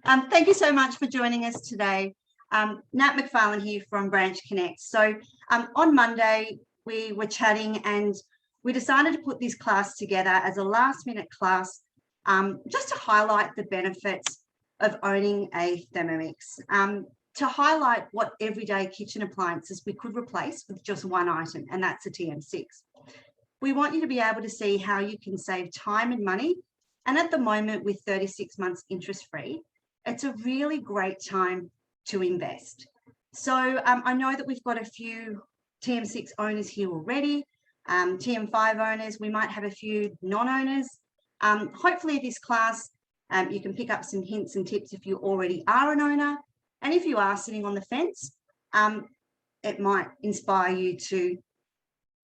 Thank you so much for joining us today. Nat McFarlane here from Branch Connect. So on Monday, we were chatting and we decided to put this class together as a last-minute class just to highlight the benefits of owning a Thermomix, to highlight what everyday kitchen appliances we could replace with just one item, and that's a TM6. We want you to be able to see how you can save time and money. And at the moment, with 36 months interest-free, it's a really great time to invest. So I know that we've got a few TM6 owners here already, TM5 owners, we might have a few non-owners. Hopefully this class, you can pick up some hints and tips if you already are an owner. And if you are sitting on the fence, it might inspire you to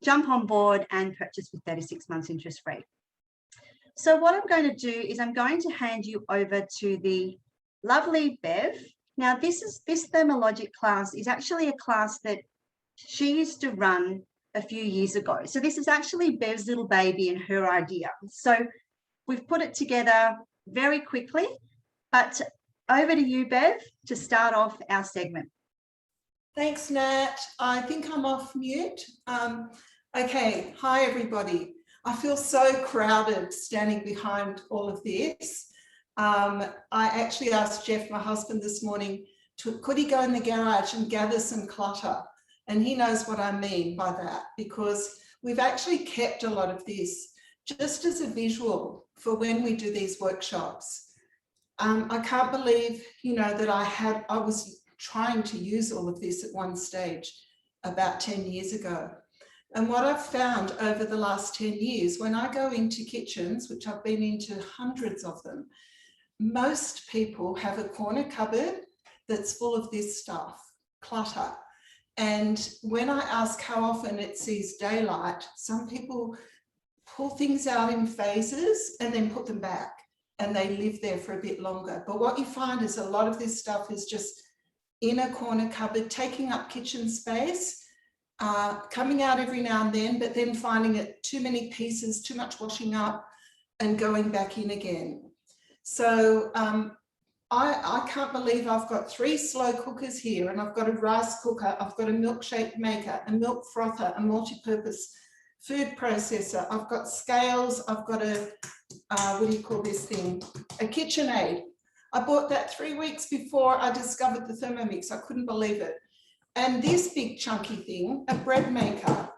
jump on board and purchase with 36 months interest-free. So what I'm going to do is I'm going to hand you over to the lovely Bev. Now, this Thermologic class is actually a class that she used to run a few years ago. So this is actually Bev's little baby and her idea. So we've put it together very quickly, but over to you, Bev, to start off our segment. Thanks, Nat. I think I'm off mute. Okay, hi everybody. I feel so crowded standing behind all of this. I actually asked Jeff, my husband, this morning, could he go in the garage and gather some clutter? And he knows what I mean by that, because we've actually kept a lot of this just as a visual for when we do these workshops. I can't believe, that I was trying to use all of this at one stage about 10 years ago. And what I've found over the last 10 years, when I go into kitchens, which I've been into hundreds of them, most people have a corner cupboard that's full of this stuff, clutter. And when I ask how often it sees daylight, some people pull things out in phases and then put them back, and they live there for a bit longer. But what you find is a lot of this stuff is just in a corner cupboard, taking up kitchen space, coming out every now and then, but then finding it too many pieces, too much washing up, and going back in again. So I can't believe I've got 3 slow cookers here, and I've got a rice cooker, I've got a milkshake maker, a milk frother, a multi-purpose food processor, I've got scales, I've got a, what do you call this thing? A KitchenAid. I bought that 3 weeks before I discovered the Thermomix. I couldn't believe it. And this big chunky thing, a bread maker,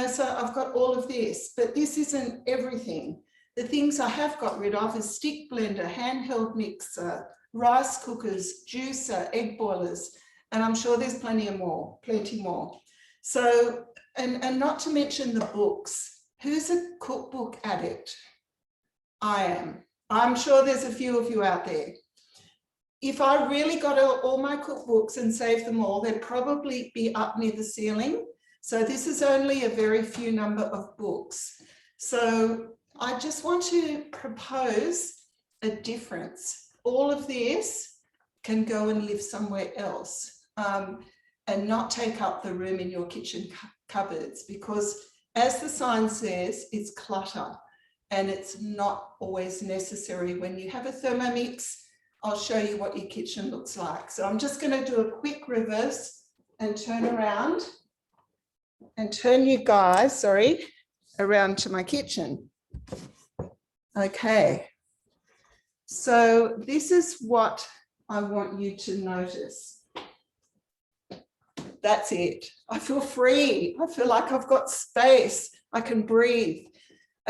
so I've got all of this, but this isn't everything. The things I have got rid of is stick blender, handheld mixer, rice cookers, juicer, egg boilers, and I'm sure there's plenty more. So, and not to mention the books. Who's a cookbook addict? I am. I'm sure there's a few of you out there. If I really got all my cookbooks and saved them all, they'd probably be up near the ceiling. So this is only a very few number of books. So I just want to propose a difference. All of this can go and live somewhere else and not take up the room in your kitchen cupboards, because as the sign says, it's clutter and it's not always necessary. When you have a Thermomix, I'll show you what your kitchen looks like. So I'm just going to do a quick reverse and turn around and turn you guys, around to my kitchen. Okay, so this is what I want you to notice. That's it. I feel free. I feel like I've got space. I can breathe.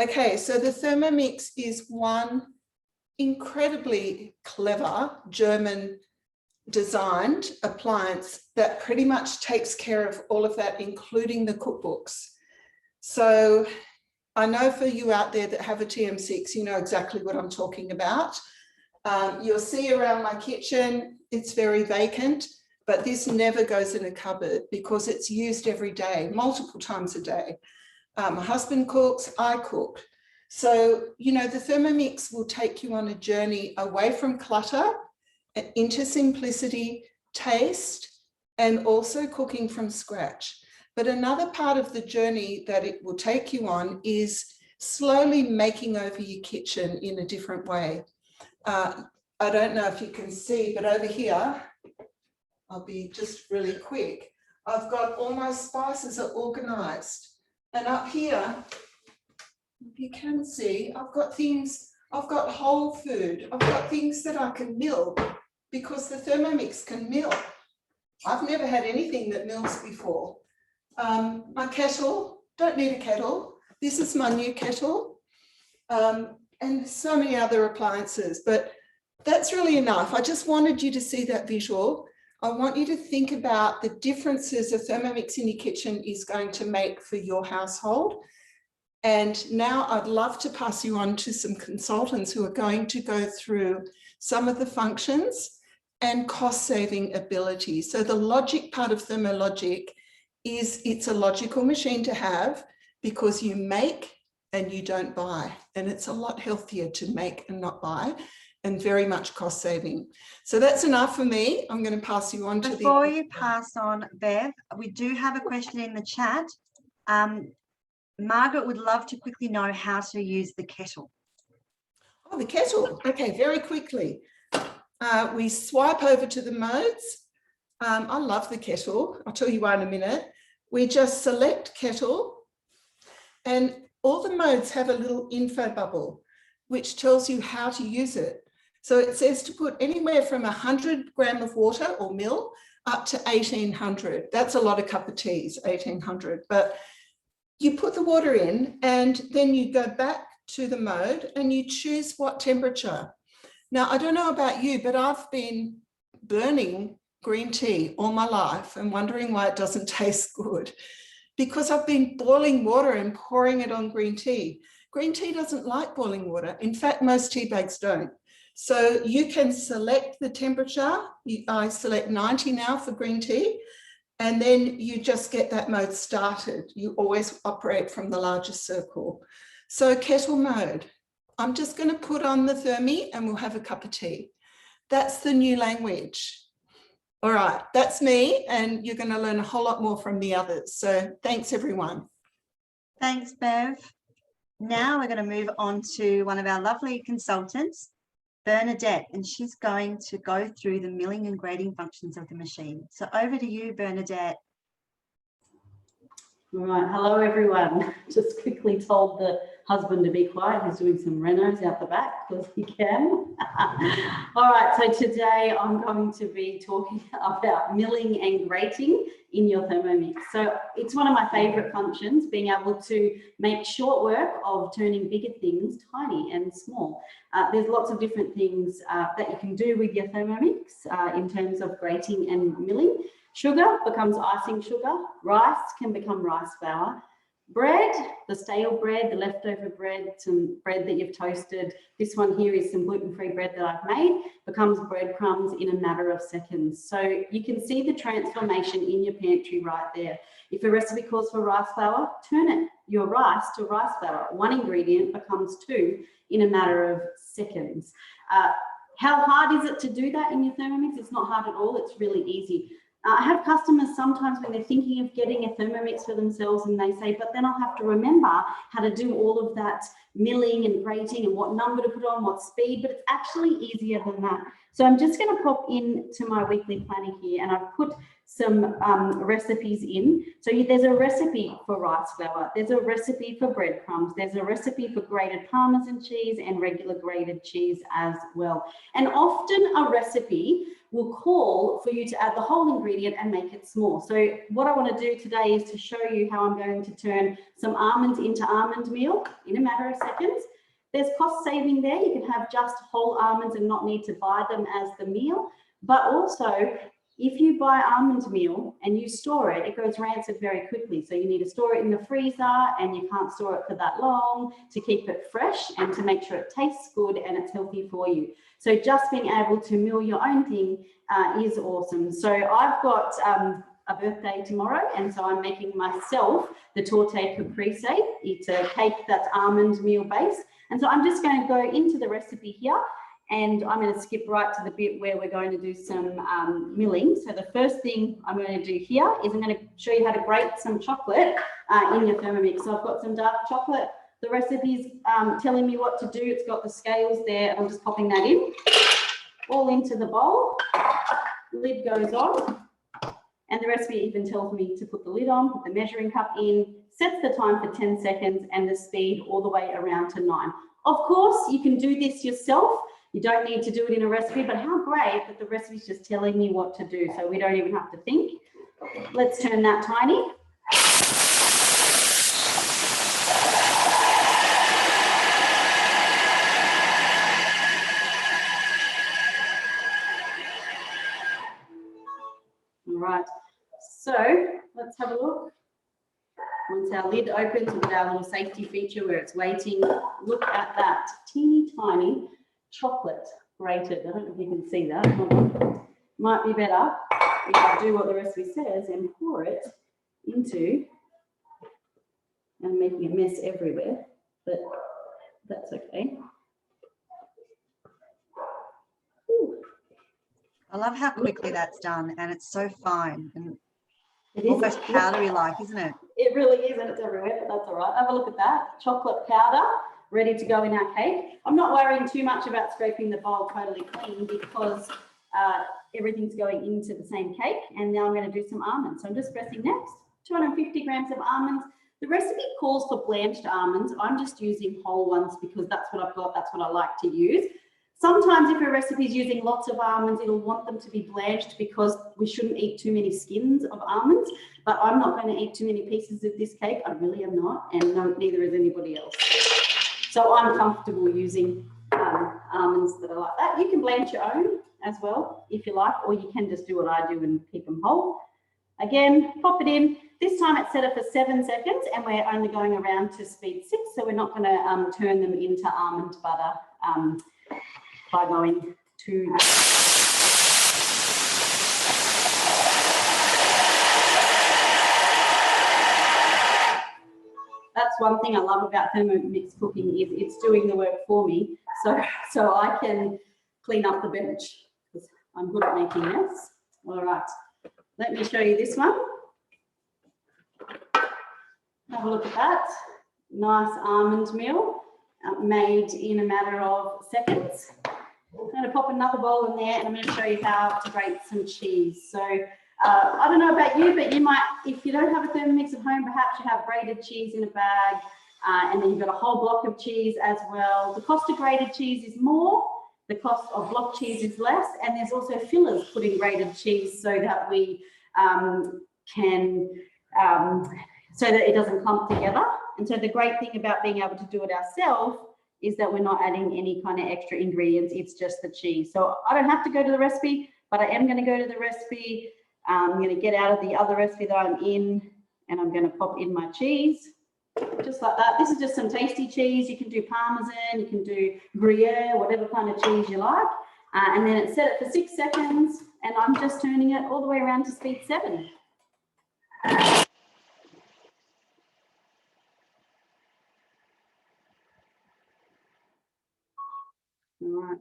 Okay, so the Thermomix is one incredibly clever German designed appliance that pretty much takes care of all of that, including the cookbooks. So I know for you out there that have a TM6, you know exactly what I'm talking about. You'll see around my kitchen, it's very vacant, but this never goes in a cupboard because it's used every day, multiple times a day. My husband cooks, I cook. So, the Thermomix will take you on a journey away from clutter, into simplicity, taste, and also cooking from scratch. But another part of the journey that it will take you on is slowly making over your kitchen in a different way. I don't know if you can see, but over here, I'll be just really quick. I've got all my spices are organized. And up here, if you can see, I've got things, I've got whole food. I've got things that I can mill because the Thermomix can mill. I've never had anything that mills before. My kettle, don't need a kettle. This is my new kettle. And so many other appliances, but that's really enough. I just wanted you to see that visual. I want you to think about the differences a Thermomix in your kitchen is going to make for your household. And now I'd love to pass you on to some consultants who are going to go through some of the functions and cost-saving ability. So the logic part of ThermoLogic is it's a logical machine to have because you make and you don't buy. And it's a lot healthier to make and not buy and very much cost saving. So that's enough for me. I'm going to pass you on to the... Before you pass on, Bev, we do have a question in the chat. Margaret would love to quickly know how to use the kettle. Oh, the kettle. Okay, very quickly. We swipe over to the modes. I love the kettle. I'll tell you why in a minute. We just select kettle and all the modes have a little info bubble which tells you how to use it. So it says to put anywhere from 100 grams of water or mil up to 1800. That's a lot of cup of teas, 1800. But you put the water in and then you go back to the mode and you choose what temperature. Now, I don't know about you, but I've been burning green tea all my life and wondering why it doesn't taste good. Because I've been boiling water and pouring it on green tea. Green tea doesn't like boiling water. In fact, most tea bags don't. So you can select the temperature. I select 90 now for green tea, and then you just get that mode started. You always operate from the largest circle. So kettle mode, I'm just going to put on the Thermi and we'll have a cup of tea. That's the new language. All right, that's me, and you're going to learn a whole lot more from the others. So thanks, everyone. Thanks, Bev. Now we're going to move on to one of our lovely consultants, Bernadette, and she's going to go through the milling and grating functions of the machine. So over to you, Bernadette. All right, hello everyone. Just quickly told the husband to be quiet. He's doing some renos out the back because he can. All right, so today I'm going to be talking about milling and grating in your Thermomix. So it's one of my favorite functions, being able to make short work of turning bigger things tiny and small. There's lots of different things that you can do with your Thermomix in terms of grating and milling. Sugar becomes icing sugar. Rice can become rice flour. Bread, the stale bread, the leftover bread, some bread that you've toasted. This one here is some gluten-free bread that I've made, becomes breadcrumbs in a matter of seconds. So you can see the transformation in your pantry right there. If a recipe calls for rice flour, turn your rice to rice flour. One ingredient becomes two in a matter of seconds. How hard is it to do that in your Thermomix? It's not hard at all. It's really easy. I have customers sometimes when they're thinking of getting a Thermomix for themselves and they say, but then I'll have to remember how to do all of that milling and grating and what number to put on, what speed, but it's actually easier than that. So I'm just going to pop into my weekly planner here and I've put some recipes in. So there's a recipe for rice flour, there's a recipe for breadcrumbs, there's a recipe for grated Parmesan cheese and regular grated cheese as well. And often a recipe will call for you to add the whole ingredient and make it small. So what I want to do today is to show you how I'm going to turn some almonds into almond meal in a matter of seconds. There's cost saving there. You can have just whole almonds and not need to buy them as the meal. But also, if you buy almond meal and you store it, it goes rancid very quickly. So you need to store it in the freezer and you can't store it for that long to keep it fresh and to make sure it tastes good and it's healthy for you. So just being able to mill your own thing is awesome. So I've got a birthday tomorrow, and so I'm making myself the torte caprese. It's a cake that's almond meal based. And so I'm just going to go into the recipe here, and I'm going to skip right to the bit where we're going to do some milling. So the first thing I'm going to do here is I'm going to show you how to grate some chocolate in your Thermomix. So I've got some dark chocolate. The recipe's telling me what to do. It's got the scales there. I'm just popping that in. all into the bowl. Lid goes on. And the recipe even tells me to put the lid on, put the measuring cup in, sets the time for 10 seconds and the speed all the way around to 9. Of course, you can do this yourself. You don't need to do it in a recipe, but how great that the recipe is just telling me what to do, so we don't even have to think. Let's turn that tiny. All right, so let's have a look. Once our lid opens, we've got our little safety feature where it's waiting. Look at that teeny tiny chocolate grated. I don't know if you can see that. Hold on. Might be better if I do what the recipe says and pour it into, and making a mess everywhere, but that's okay. Ooh. I love how quickly that's done, and it's so fine and It almost powdery-like, isn't it? It really is, and it's everywhere, but that's all right. Have a look at that. Chocolate powder ready to go in our cake. I'm not worrying too much about scraping the bowl totally clean because everything's going into the same cake. And now I'm going to do some almonds. So I'm just pressing next. 250 grams of almonds. The recipe calls for blanched almonds. I'm just using whole ones because that's what I've got. That's what I like to use. Sometimes if a recipe is using lots of almonds, it'll want them to be blanched because we shouldn't eat too many skins of almonds, but I'm not going to eat too many pieces of this cake. I really am not, and no, neither is anybody else. So I'm comfortable using almonds that are like that. You can blanch your own as well if you like, or you can just do what I do and keep them whole. Again, pop it in. This time it's set up for 7 seconds and we're only going around to speed 6, so we're not going to turn them into almond butter by going to... That's one thing I love about Thermomix cooking is it's doing the work for me, so I can clean up the bench because I'm good at making mess. All right, let me show you this one. Have a look at that. Nice almond meal made in a matter of seconds. I'm going to pop another bowl in there and I'm going to show you how to grate some cheese. So I don't know about you, but you might, if you don't have a Thermomix at home, perhaps you have grated cheese in a bag and then you've got a whole block of cheese as well. The cost of grated cheese is more, the cost of block cheese is less, and there's also fillers put in grated cheese so that we so that it doesn't clump together. And so the great thing about being able to do it ourselves is that we're not adding any kind of extra ingredients, it's just the cheese. So I don't have to go to the recipe, but I am going to go to the recipe. I'm going to get out of the other recipe that I'm in and I'm going to pop in my cheese, just like that. This is just some tasty cheese. You can do Parmesan, you can do Gruyere, whatever kind of cheese you like. And then it's set it for 6 seconds and I'm just turning it all the way around to speed 7. All right,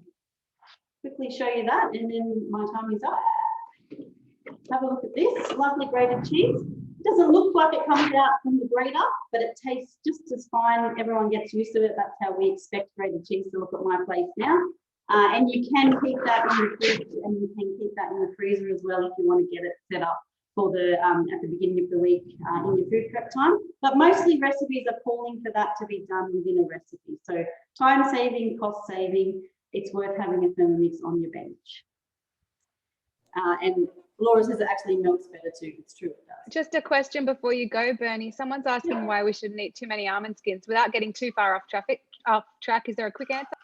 quickly show you that and then my time is up. Have a look at this lovely grated cheese. It doesn't look like it comes out from the grater, but it tastes just as fine. Everyone gets used to it. That's how we expect grated cheese to look at my place now. And you can keep that in the fridge and you can keep that in the freezer as well if you want to get it set up for the at the beginning of the week in your food prep time. But mostly recipes are calling for that to be done within a recipe. So time saving, cost saving, it's worth having a Thermomix on your bench. And Laura says it actually melts better too. It's true, it does. Just a question before you go, Bernie. Someone's asking why we shouldn't eat too many almond skins without getting too far off track. Is there a quick answer?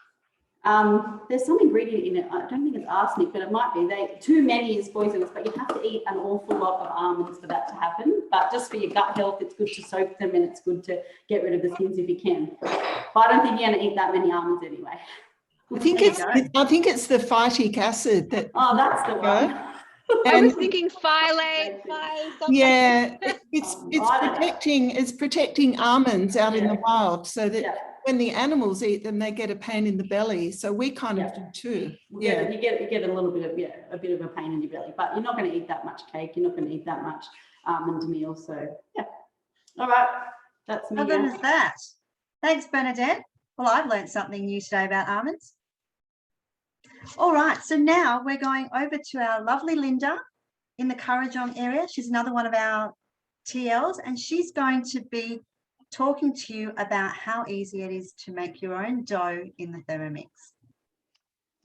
There's some ingredient in it. I don't think it's arsenic, but it might be. Too many is poisonous, but you have to eat an awful lot of almonds for that to happen. But just for your gut health, it's good to soak them and it's good to get rid of the skins if you can. But I don't think you're going to eat that many almonds anyway. I think it's the phytic acid that. Oh, that's the one. I was thinking phyllate, something. Yeah, it's protecting almonds out in the wild, so that when the animals eat them, they get a pain in the belly. So we kind of do too. Yeah, you get a little bit of a bit of a pain in your belly, but you're not going to eat that much cake. You're not going to eat that much almond meal. So yeah, all right, that's me. How good is that? Thanks, Bernadette. Well, I've learned something new today about almonds. All right, so now we're going over to our lovely Linda in the Currajong area. She's another one of our TLs, and she's going to be talking to you about how easy it is to make your own dough in the Thermomix.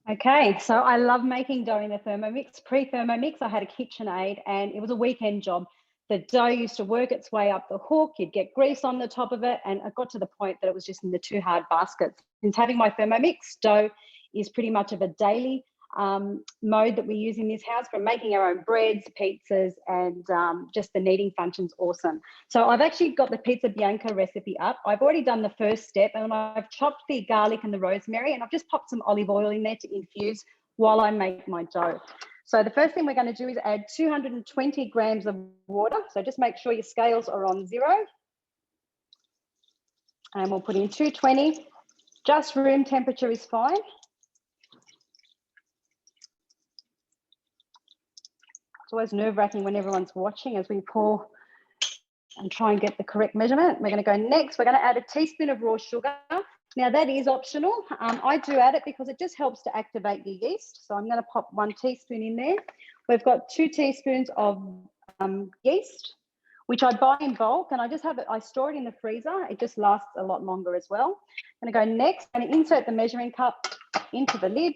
Okay, so I love making dough in the Thermomix. Pre-Thermomix, I had a KitchenAid and it was a weekend job. The dough used to work its way up the hook. You'd get grease on the top of it, and it got to the point that it was just in the too hard basket. Since having my Thermomix, dough is pretty much of a daily mode that we use in this house, from making our own breads, pizzas, and just the kneading function's awesome. So I've actually got the pizza bianca recipe up. I've already done the first step, and I've chopped the garlic and the rosemary, and I've just popped some olive oil in there to infuse while I make my dough. So the first thing we're going to do is add 220 grams of water. So just make sure your scales are on 0. And we'll put in 220. Just room temperature is fine. It's always nerve-wracking when everyone's watching as we pour and try and get the correct measurement. We're going to go next. We're going to add a teaspoon of raw sugar. Now that is optional. I do add it because it just helps to activate your yeast. So I'm going to pop 1 teaspoon in there. We've got 2 teaspoons of yeast, which I buy in bulk, and I just have it, I store it in the freezer. It just lasts a lot longer as well. I'm going to go next. I'm going to insert the measuring cup into the lid.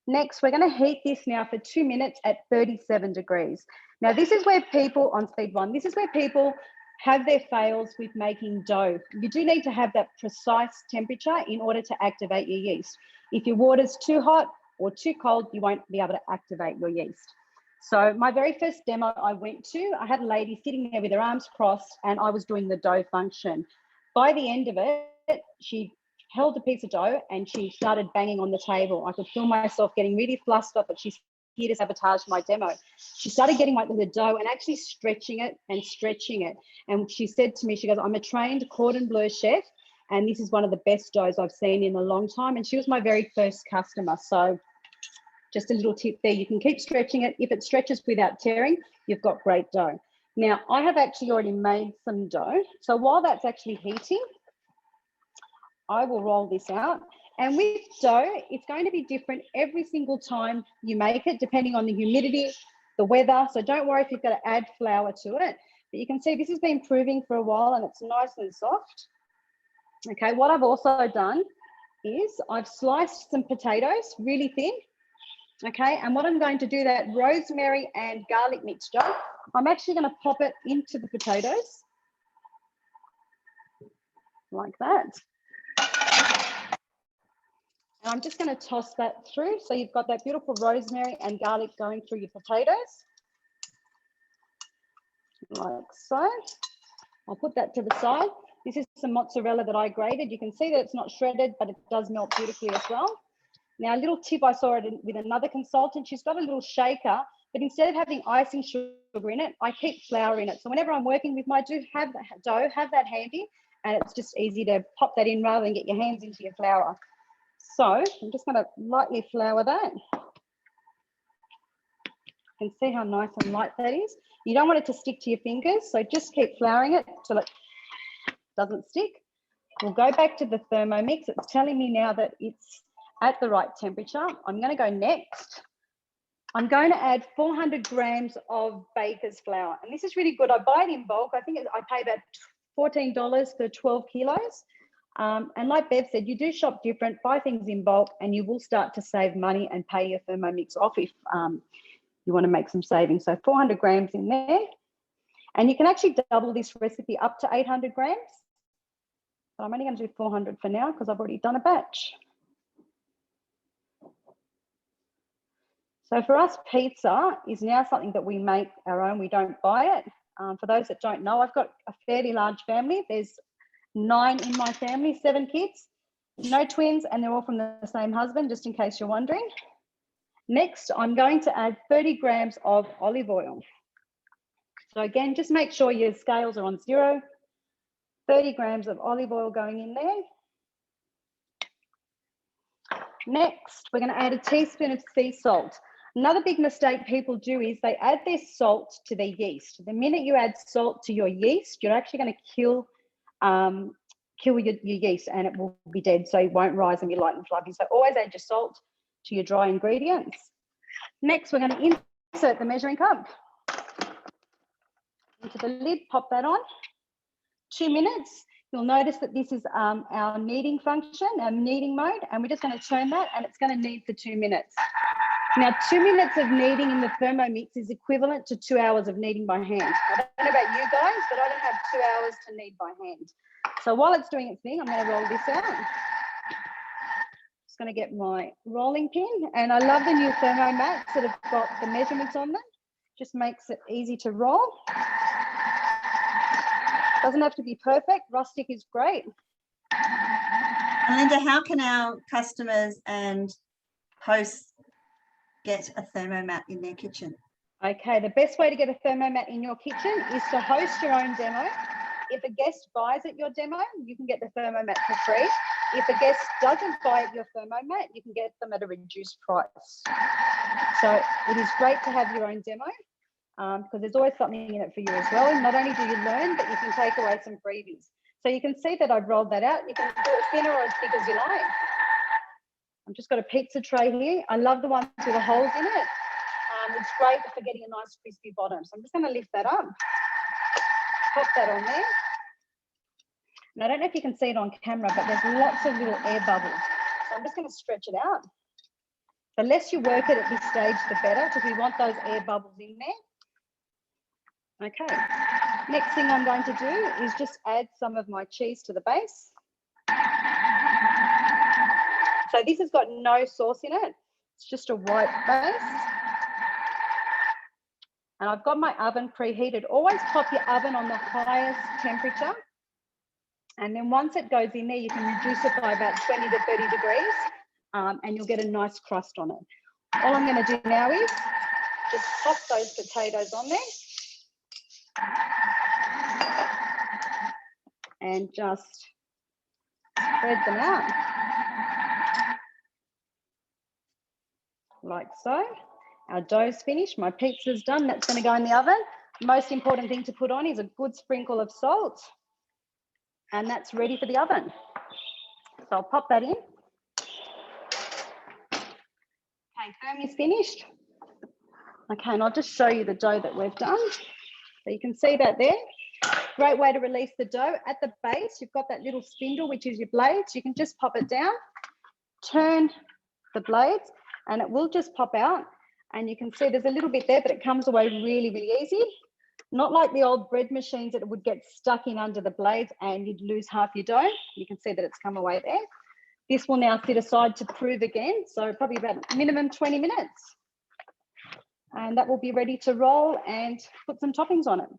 Next, we're going to heat this now for 2 minutes at 37 degrees. Now, this is where people, on speed 1, this is where people have their fails with making dough. You do need to have that precise temperature in order to activate your yeast. If your water's too hot or too cold, you won't be able to activate your yeast. So my very first demo I went to, I had a lady sitting there with her arms crossed, and I was doing the dough function. By the end of it, she held a piece of dough and she started banging on the table. I could feel myself getting really flustered, but she's here to sabotage my demo. She started getting the dough and actually stretching it and stretching it. And she said to me, she goes, I'm a trained cordon bleu chef, and this is one of the best doughs I've seen in a long time. And she was my very first customer. So just a little tip there, you can keep stretching it. If it stretches without tearing, you've got great dough. Now, I have actually already made some dough. So while that's actually heating, I will roll this out. And with dough, it's going to be different every single time you make it, depending on the humidity, the weather. So don't worry if you've got to add flour to it. But you can see this has been proving for a while and it's nice and soft. Okay, what I've also done is I've sliced some potatoes really thin. Okay, and what I'm going to do, that rosemary and garlic mixture, I'm actually going to pop it into the potatoes like that. And I'm just going to toss that through. So you've got that beautiful rosemary and garlic going through your potatoes. Like so. I'll put that to the side. This is some mozzarella that I grated. You can see that it's not shredded, but it does melt beautifully as well. Now, a little tip, I saw it with another consultant. She's got a little shaker, but instead of having icing sugar in it, I keep flour in it. So whenever I'm working with my dough, have that handy, and it's just easy to pop that in rather than get your hands into your flour. So I'm just going to lightly flour that. You can see how nice and light that is. You don't want it to stick to your fingers, so just keep flouring it till it doesn't stick. We'll go back to the Thermomix. It's telling me now that it's at the right temperature. I'm going to go next. I'm going to add 400 grams of baker's flour. And this is really good. I buy it in bulk. I think I pay about $14 for 12 kilos. And like Bev said, you do shop different, buy things in bulk, and you will start to save money and pay your Thermomix off if you want to make some savings. So 400 grams in there. And you can actually double this recipe up to 800 grams. But I'm only going to do 400 for now because I've already done a batch. So for us, pizza is now something that we make our own. We don't buy it. For those that don't know, I've got a fairly large family. There's 9 in my family, 7 kids, no twins, and they're all from the same husband, just in case you're wondering. Next, I'm going to add 30 grams of olive oil. So again, just make sure your scales are on 0. 30 grams of olive oil going in there. Next, we're going to add a teaspoon of sea salt. Another big mistake people do is they add their salt to their yeast. The minute you add salt to your yeast, you're actually going to kill your yeast and it will be dead, so it won't rise and be light and fluffy. So always add your salt to your dry ingredients. Next, we're going to insert the measuring cup into the lid, pop that on. 2 minutes. You'll notice that this is our kneading function, our kneading mode, and we're just going to turn that and it's going to knead for 2 minutes. Now, 2 minutes of kneading in the Thermomix is equivalent to 2 hours of kneading by hand. I don't know about you guys, but I don't have 2 hours to knead by hand. So while it's doing its thing, I'm going to roll this out. Just going to get my rolling pin, and I love the new Thermo mats that have got the measurements on them. Just makes it easy to roll. Doesn't have to be perfect. Rustic is great. And Linda, how can our customers and hosts get a Thermomat in their kitchen? Okay, the best way to get a Thermomat in your kitchen is to host your own demo. If a guest buys at your demo, you can get the Thermomat for free. If a guest doesn't buy at your Thermomat, you can get them at a reduced price. So it is great to have your own demo because there's always something in it for you as well. Not only do you learn, but you can take away some freebies. So you can see that I've rolled that out. You can do it thinner or as thick as you like. I've just got a pizza tray here. I love the ones with the holes in it. It's great for getting a nice crispy bottom. So I'm just going to lift that up, pop that on there. And I don't know if you can see it on camera, but there's lots of little air bubbles. So I'm just going to stretch it out. The less you work it at this stage, the better, because we want those air bubbles in there. Okay, next thing I'm going to do is just add some of my cheese to the base. So this has got no sauce in it. It's just a white base. And I've got my oven preheated. Always pop your oven on the highest temperature. And then once it goes in there, you can reduce it by about 20 to 30 degrees and you'll get a nice crust on it. All I'm going to do now is just pop those potatoes on there. And just spread them out like so. Our dough's finished, my pizza's done, that's going to go in the oven. Most important thing to put on is a good sprinkle of salt, and that's ready for the oven. So I'll pop that in. Okay, foam is finished. Okay, and I'll just show you the dough that we've done. So you can see that there. Great way to release the dough. At the base, you've got that little spindle, which is your blades. You can just pop it down, turn the blades, and it will just pop out. And you can see there's a little bit there, but it comes away really, really easy. Not like the old bread machines that it would get stuck in under the blades and you'd lose half your dough. You can see that it's come away there. This will now sit aside to prove again. So probably about minimum 20 minutes. And that will be ready to roll and put some toppings on it.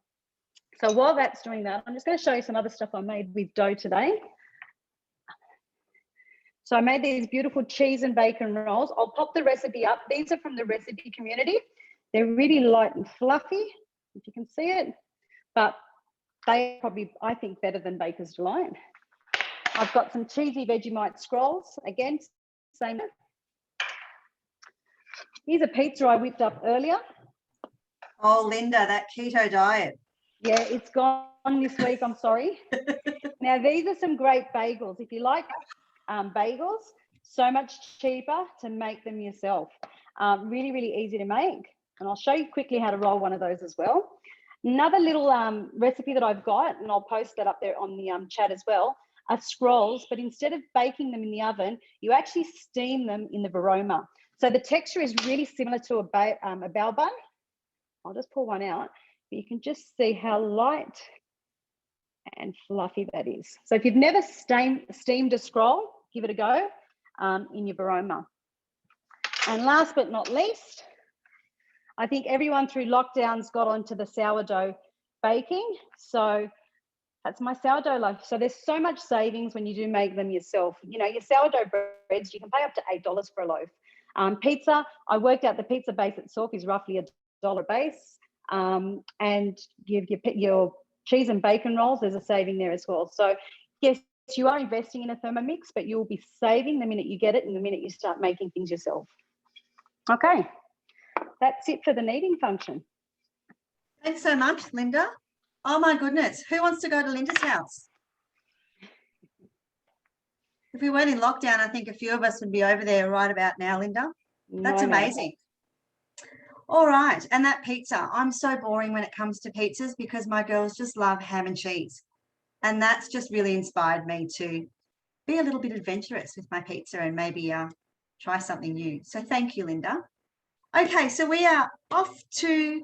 So while that's doing that, I'm just going to show you some other stuff I made with dough today. So I made these beautiful cheese and bacon rolls. I'll pop the recipe up. These are from the recipe community. They're really light and fluffy, if you can see it, but they probably, I think, better than Baker's Delight. I've got some cheesy Vegemite scrolls. Again, same. Here's a pizza I whipped up earlier. Oh, Linda, that keto diet. Yeah, it's gone this week, I'm sorry. Now, these are some great bagels. If you like bagels, so much cheaper to make them yourself. Really, really easy to make. And I'll show you quickly how to roll one of those as well. Another little recipe that I've got, and I'll post that up there on the chat as well, are scrolls, but instead of baking them in the oven, you actually steam them in the varoma. So the texture is really similar to a bao bun. I'll just pull one out. But you can just see how light and fluffy that is. So if you've never steamed a scroll, give it a go in your varoma. And last but not least, I think everyone through lockdowns got onto the sourdough baking. So that's my sourdough loaf. So there's so much savings when you do make them yourself. You know, your sourdough breads, you can pay up to $8 for a loaf. Pizza, I worked out the pizza base itself is roughly $1 base. And your cheese and bacon rolls, there's a saving there as well. So yes, you are investing in a Thermomix, but you'll be saving the minute you get it and the minute you start making things yourself. Okay, that's it for the kneading function. Thanks so much, Linda. Oh my goodness, who wants to go to Linda's house? If we weren't in lockdown, I think a few of us would be over there right about now, Linda. That's No, no. amazing. All right. And that pizza, I'm so boring when it comes to pizzas because my girls just love ham and cheese. And that's just really inspired me to be a little bit adventurous with my pizza and maybe try something new. So thank you, Linda. Okay, so we are off to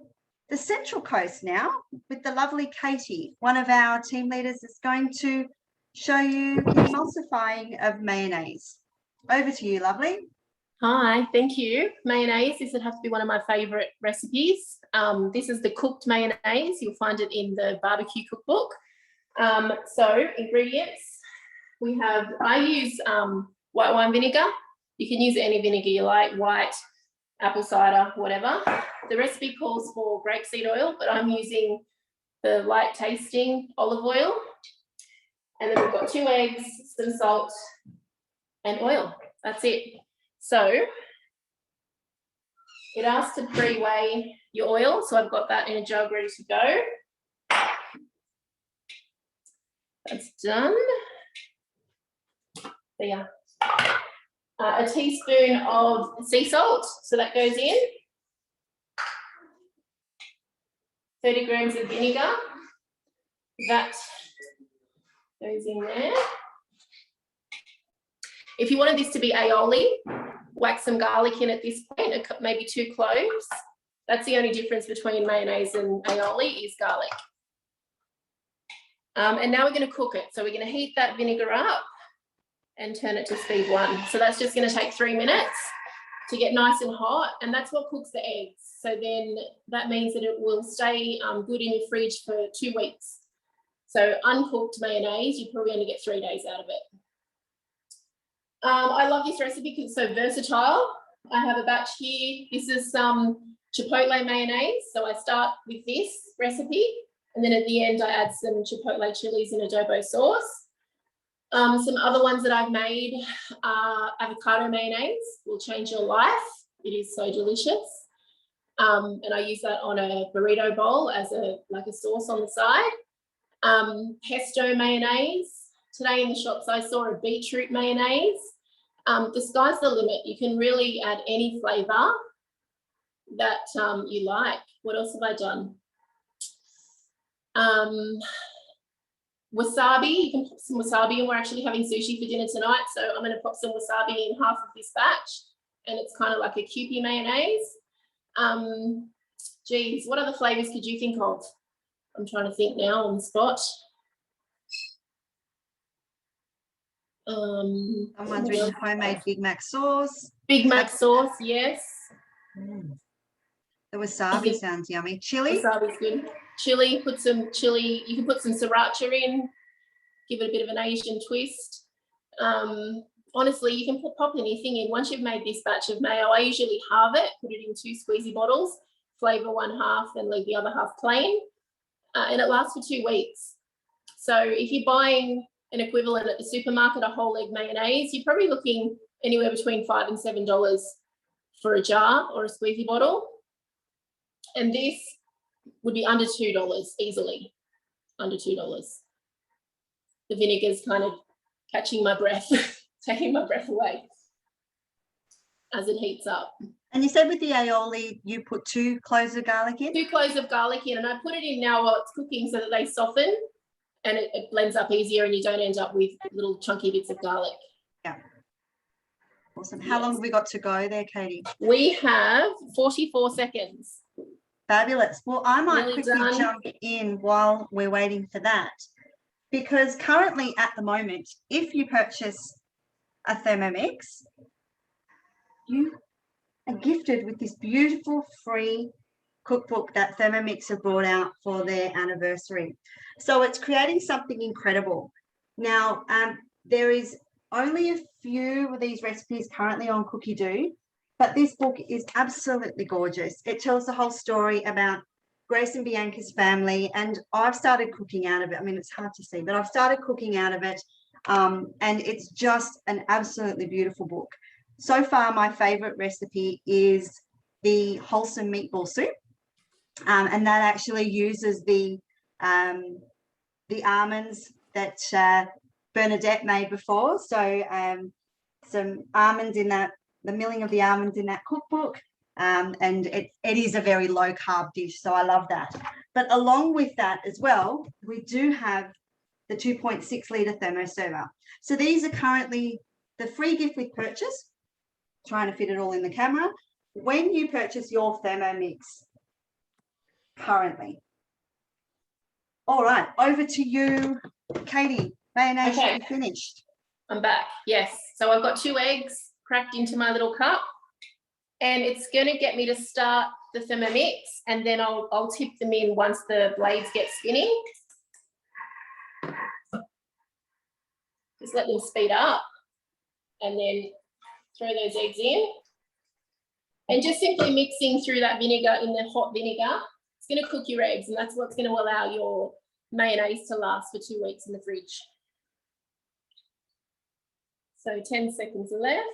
the Central Coast now with the lovely Katie. One of our team leaders is going to show you the emulsifying of mayonnaise. Over to you, lovely. Hi, thank you. Mayonnaise, this would have to be one of my favourite recipes. This is the cooked mayonnaise. You'll find it in the barbecue cookbook. So ingredients, I use white wine vinegar. You can use any vinegar you like, white, apple cider, whatever. The recipe calls for grapeseed oil, but I'm using the light tasting olive oil. And then we've got 2 eggs, some salt and oil. That's it. So it asks to pre-weigh your oil. So I've got that in a jug ready to go. That's done. There. A teaspoon of sea salt. So that goes in. 30 grams of vinegar. That goes in there. If you wanted this to be aioli, whack some garlic in at this point, maybe 2 cloves. That's the only difference between mayonnaise and aioli is garlic. And now we're going to cook it. So we're going to heat that vinegar up and turn it to speed 1. So that's just going to take 3 minutes to get nice and hot. And that's what cooks the eggs. So then that means that it will stay good in your fridge for 2 weeks. So uncooked mayonnaise, you probably only get 3 days out of it. I love this recipe because it's so versatile. I have a batch here. This is some chipotle mayonnaise. So I start with this recipe, and then at the end I add some chipotle chilies in adobo sauce. Some other ones that I've made are avocado mayonnaise. Will change your life. It is so delicious. And I use that on a burrito bowl as a sauce on the side. Pesto mayonnaise. Today in the shops I saw a beetroot mayonnaise. The sky's the limit. You can really add any flavour that you like. What else have I done? Wasabi, you can put some wasabi, and we're actually having sushi for dinner tonight, so I'm going to pop some wasabi in half of this batch, and it's kind of like a Kewpie mayonnaise. Geez, what other flavours could you think of? I'm trying to think now on the spot. Someone's written homemade Big Mac sauce. Big Mac sauce, yes. The wasabi sounds yummy. Chili? Wasabi's good. Chili, put some chili. You can put some sriracha in, give it a bit of an Asian twist. Honestly, you can pop anything in. Once you've made this batch of mayo, I usually halve it, put it in 2 squeezy bottles, flavour 1/2 and leave the other half plain. And it lasts for 2 weeks. So if you're buying an equivalent at the supermarket, a whole egg mayonnaise, you're probably looking anywhere between $5 and $7 for a jar or a squeezy bottle. And this would be under $2 easily, under $2. The vinegar's kind of catching my breath, taking my breath away as it heats up. And you said with the aioli, you put 2 cloves of garlic in? 2 cloves of garlic in, and I put it in now while it's cooking so that they soften and it blends up easier and you don't end up with little chunky bits of garlic. Yeah. Awesome. How long have we got to go there, Katie? We have 44 seconds. Fabulous. Well, I might Nearly quickly done. jump in while we're waiting for that, because currently at the moment, if you purchase a Thermomix, you are gifted with this beautiful free cookbook that Thermomix have brought out for their anniversary. So it's creating something incredible. Now, there is only a few of these recipes currently on Cookidoo, but this book is absolutely gorgeous. It tells the whole story about Grace and Bianca's family, and I've started cooking out of it. I mean, it's hard to see, but I've started cooking out of it, and it's just an absolutely beautiful book. So far, my favorite recipe is the wholesome meatball soup, and that actually uses the almonds that Bernadette made before. So some almonds in that the milling of the almonds in that cookbook. And it is a very low carb dish, so I love that. But along with that as well, we do have the 2.6 litre thermo server. So these are currently the free gift with purchase. Trying to fit it all in the camera. When you purchase your Thermomix currently. All right, over to you, Katie. Mayonnaise should be finished. I'm back. Yes. So I've got 2 eggs cracked into my little cup, and it's going to get me to start the Thermomix, and then I'll tip them in once the blades get spinning. Just let them speed up, and then throw those eggs in. And just simply mixing through that vinegar in the hot vinegar, it's going to cook your eggs, and that's what's going to allow your mayonnaise to last for 2 weeks in the fridge. So 10 seconds left.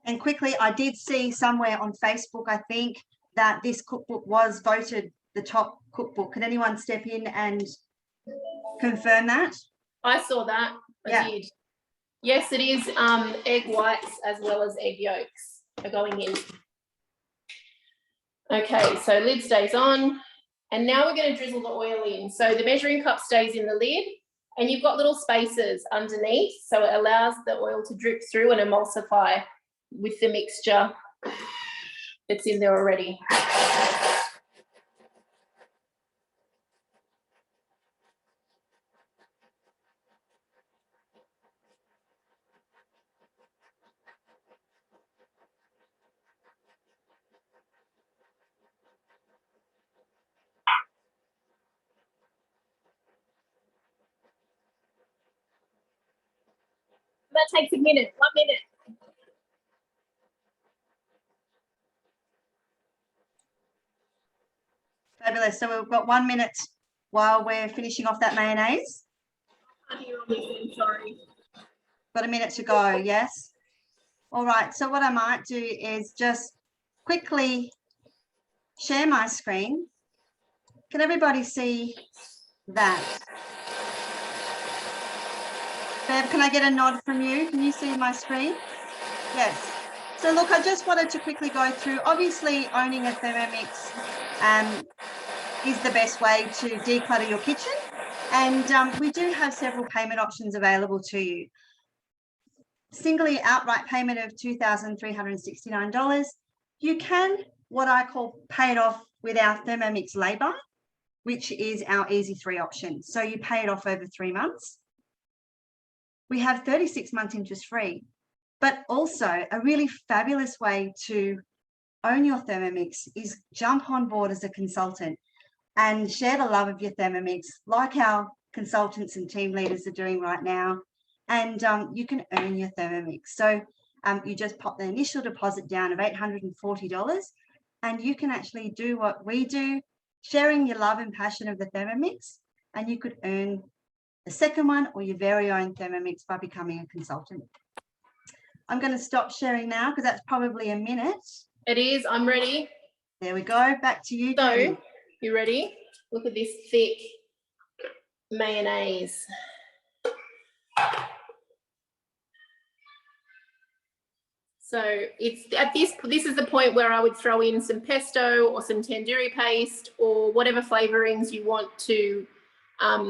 And quickly, I did see somewhere on Facebook, I think, that this cookbook was voted the top cookbook. Can anyone step in and confirm that? I saw that. I did. Yes, it is. Egg whites as well as egg yolks are going in. Okay, so lid stays on. And now we're going to drizzle the oil in. So the measuring cup stays in the lid, and you've got little spaces underneath, so it allows the oil to drip through and emulsify with the mixture that's in there already. That takes a minute, 1 minute. Fabulous. So we've got 1 minute while we're finishing off that mayonnaise. I can't hear on this end, sorry. Got a minute to go, yes? All right, so what I might do is just quickly share my screen. Can everybody see that? Bev, can I get a nod from you? Can you see my screen? Yes. So look, I just wanted to quickly go through, obviously owning a Thermomix is the best way to declutter your kitchen. And we do have several payment options available to you. Singly outright payment of $2,369. You can, what I call, pay it off with our Thermomix lay-by, which is our easy 3 option. So you pay it off over 3 months. We have 36 months interest free, but also a really fabulous way to own your Thermomix is jump on board as a consultant and share the love of your Thermomix like our consultants and team leaders are doing right now. And you can earn your Thermomix. So you just pop the initial deposit down of $840 and you can actually do what we do, sharing your love and passion of the Thermomix, and you could earn the second one or your very own Thermomix by becoming a consultant. I'm going to stop sharing now because that's probably a minute. It is. I'm ready. There we go. Back to you. So, Katie. you ready? Look at this thick mayonnaise. So it's at this is the point where I would throw in some pesto or some tandoori paste or whatever flavorings you want to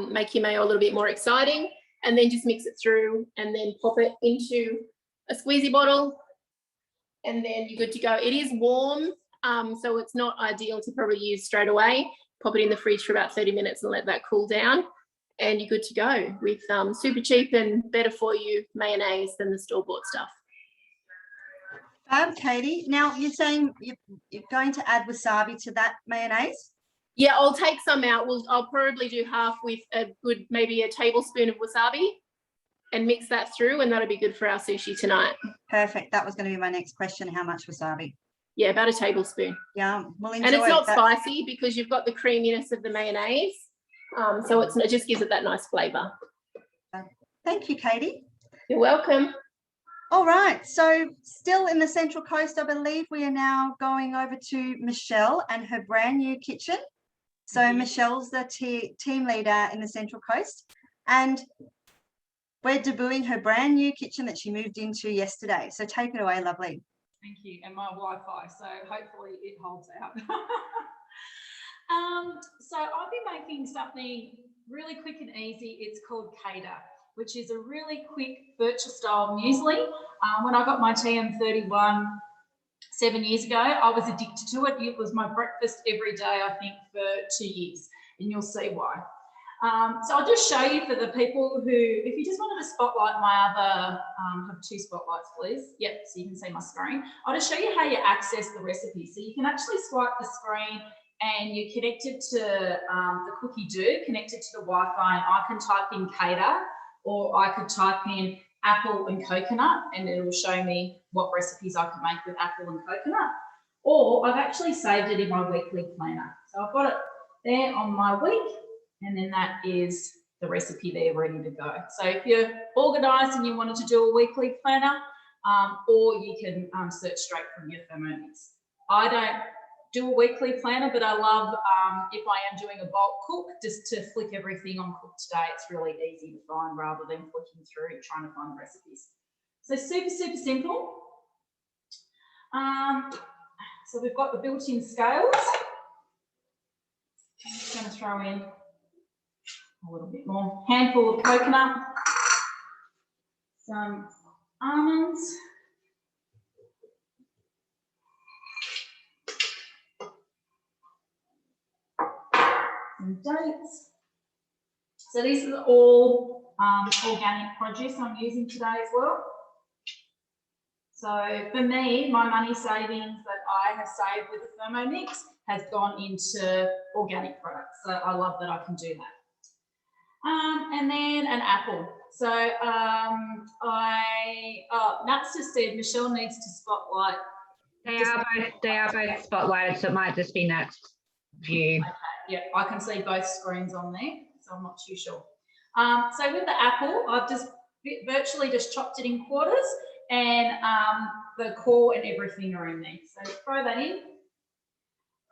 make your mayo a little bit more exciting, and then just mix it through and then pop it into a squeezy bottle, and then you're good to go. It is warm, so it's not ideal to probably use straight away. Pop it in the fridge for about 30 minutes and let that cool down, and you're good to go with super cheap and better for you mayonnaise than the store-bought stuff. Katie, now you're saying you're going to add wasabi to that mayonnaise? Yeah, I'll take some out. I'll probably do half with maybe a tablespoon of wasabi and mix that through, and that'll be good for our sushi tonight. Perfect. That was going to be my next question. How much wasabi? Yeah, about a tablespoon. Yeah, we'll enjoy and it's not that. Spicy because you've got the creaminess of the mayonnaise. So it just gives it that nice flavour. Thank you, Katie. You're welcome. All right, so still in the Central Coast, I believe we are now going over to Michelle and her brand new kitchen. So Michelle's the team leader in the Central Coast, and we're debuting her brand new kitchen that she moved into yesterday. So take it away, lovely. Thank you. And my Wi-Fi, so hopefully it holds out. So I'll be making something really quick and easy. It's called Kettle, which is a really quick Bircher style muesli. When I got my TM31 7 years ago, I was addicted to it. It was my breakfast every day, I think, for 2 years, and you'll see why. So I'll just show you for the people who, if you just wanted to spotlight my other, have 2 spotlights, please. Yep, so you can see my screen. I'll just show you how you access the recipe. So you can actually swipe the screen and you're connected to the Cookidoo, connected to the Wi-Fi, and I can type in Kettle, or I could type in apple and coconut, and it will show me what recipes I can make with apple and coconut. Or I've actually saved it in my weekly planner. So I've got it there on my week, and then that is the recipe there ready to go. So if you're organised and you wanted to do a weekly planner, or you can search straight from your Thermomix. I don't do a weekly planner, but I love, if I am doing a bulk cook, just to flick everything on Cook Today. It's really easy to find rather than flicking through trying to find recipes. So super, super simple. So we've got the built-in scales. I'm just going to throw in a little bit more. Handful of coconut, some almonds, some dates. So these are all organic produce I'm using today as well. So for me, my money savings that I have saved with the Thermomix has gone into organic products. So I love that I can do that. And then an apple. So Nat's just said Michelle needs to spotlight. They are both spotlighted, so it might just be Nat's view. Okay, yeah, I can see both screens on there, so I'm not too sure. So with the apple, I've just virtually just chopped it in quarters, and the core and everything are in there. So throw that in,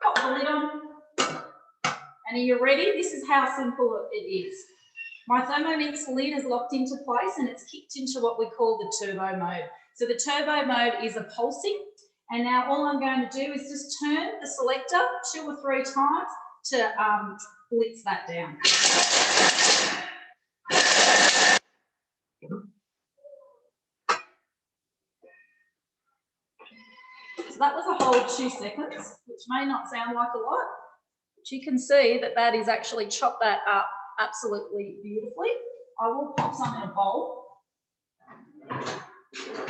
pop the lid on, and are you ready? This is how simple it is. My Thermomix lid is locked into place and it's kicked into what we call the turbo mode. So the turbo mode is a pulsing, and now all I'm going to do is just turn the selector 2 or 3 times to blitz that down. So that was a whole 2 seconds, which may not sound like a lot, but you can see that that is actually chopped that up absolutely beautifully. I will pop some in a bowl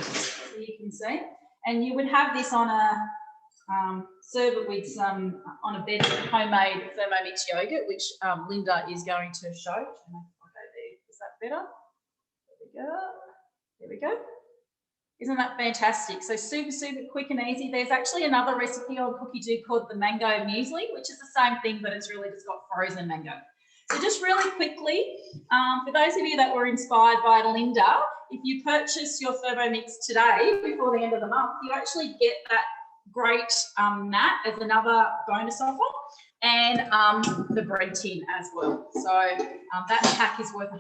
so you can see. And you would have this on a, serve it with some, on a bed of homemade Thermomix yogurt, which Linda is going to show. Okay, is that better? There we go. There we go. Isn't that fantastic? So super, super quick and easy. There's actually another recipe on Cookidoo called the mango muesli, which is the same thing, but it's really just got frozen mango. So just really quickly, for those of you that were inspired by Linda, if you purchase your Thermomix today, before the end of the month, you actually get that great mat as another bonus offer, and the bread tin as well. So that pack is worth $110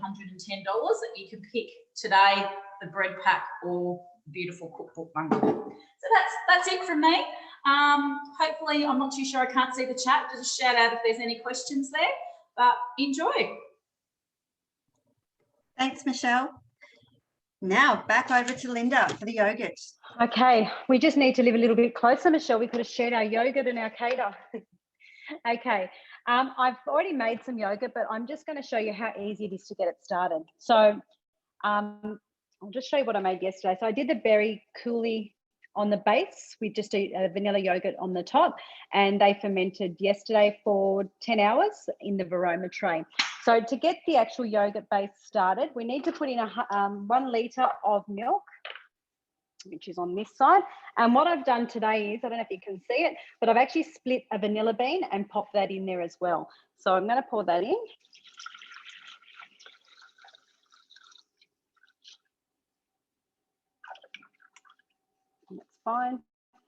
that you can pick today, the bread pack or beautiful cookbook bundle. So that's it from me. Hopefully, I'm not too sure, I can't see the chat. Just shout out if there's any questions there, but enjoy. Thanks, Michelle. Now back over to Linda for the yogurt. Okay, we just need to live a little bit closer, Michelle. We could have shared our yogurt and our Kettle. Okay, I've already made some yogurt, but I'm just going to show you how easy it is to get it started. So I'll just show you what I made yesterday. So I did the berry coulis on the base with just a vanilla yogurt on the top, and they fermented yesterday for 10 hours in the Varoma tray. So to get the actual yogurt base started, we need to put in 1 litre of milk, which is on this side. And what I've done today is, I don't know if you can see it, but I've actually split a vanilla bean and popped that in there as well. So I'm going to pour that in. That's fine.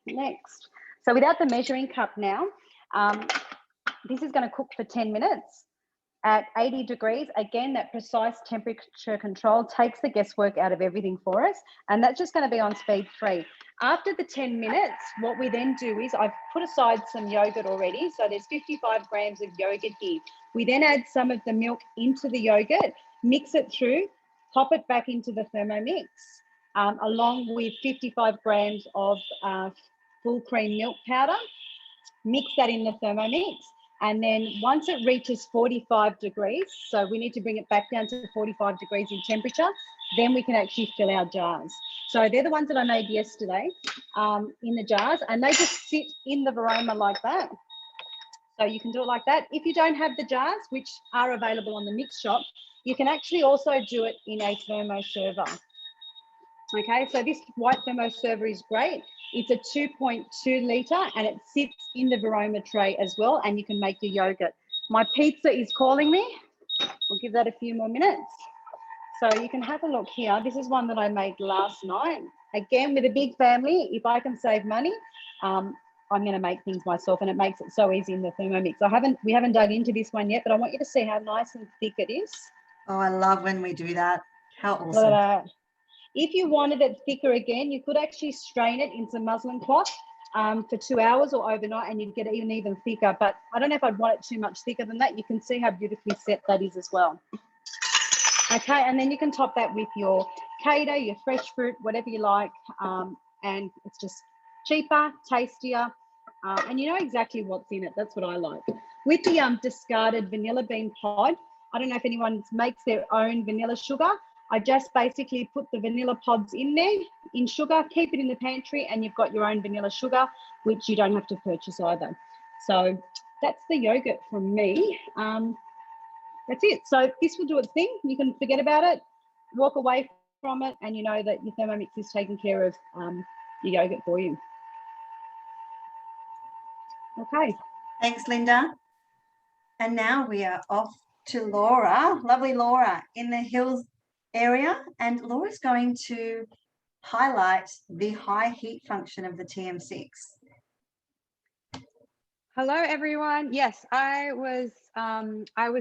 Next. So without the measuring cup now, this is going to cook for 10 minutes. at 80 degrees. Again, that precise temperature control takes the guesswork out of everything for us. And that's just going to be on speed 3. After the 10 minutes, what we then do is I've put aside some yogurt already. So there's 55 grams of yogurt here. We then add some of the milk into the yogurt, mix it through, pop it back into the Thermomix, along with 55 grams of full cream milk powder. Mix that in the Thermomix. And then once it reaches 45 degrees, so we need to bring it back down to 45 degrees in temperature, then we can actually fill our jars. So they're the ones that I made yesterday in the jars, and they just sit in the Varoma like that. So you can do it like that. If you don't have the jars, which are available on the mix shop, you can actually also do it in a Thermo server. Okay, so this white Thermo server is great. It's a 2.2 litre and it sits in the Varoma tray as well, and you can make your yogurt. My pizza is calling me. We'll give that a few more minutes. So you can have a look here. This is one that I made last night. Again, with a big family, if I can save money, I'm going to make things myself, and it makes it so easy in the Thermomix. We haven't dug into this one yet, but I want you to see how nice and thick it is. Oh, I love when we do that. How awesome. If you wanted it thicker again, you could actually strain it in some muslin cloth for 2 hours or overnight, and you'd get it even thicker. But I don't know if I'd want it too much thicker than that. You can see how beautifully set that is as well. Okay, and then you can top that with your cater, your fresh fruit, whatever you like, and it's just cheaper, tastier, and you know exactly what's in it. That's what I like. With the discarded vanilla bean pod, I don't know if anyone makes their own vanilla sugar. I just basically put the vanilla pods in there, in sugar, keep it in the pantry, and you've got your own vanilla sugar, which you don't have to purchase either. So that's the yogurt from me. That's it. So this will do its thing. You can forget about it, walk away from it, and you know that your Thermomix is taking care of your yogurt for you. Okay. Thanks, Linda. And now we are off to Laura, lovely Laura in the Hills area, and Laura's going to highlight the high heat function of the TM6. Hello everyone. Yes, I was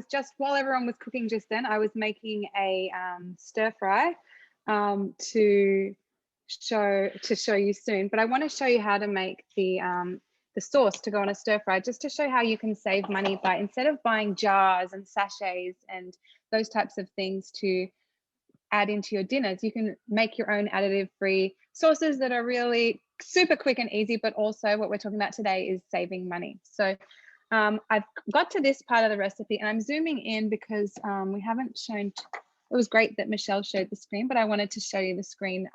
just, while everyone was cooking just then, I was making a stir fry to show you soon, but I want to show you how to make the sauce to go on a stir fry, just to show how you can save money by, instead of buying jars and sachets and those types of things to add into your dinners, you can make your own additive free sauces that are really super quick and easy, but also what we're talking about today is saving money. So I've got to this part of the recipe and I'm zooming in because we haven't shown, it was great that Michelle showed the screen, but I wanted to show you the screen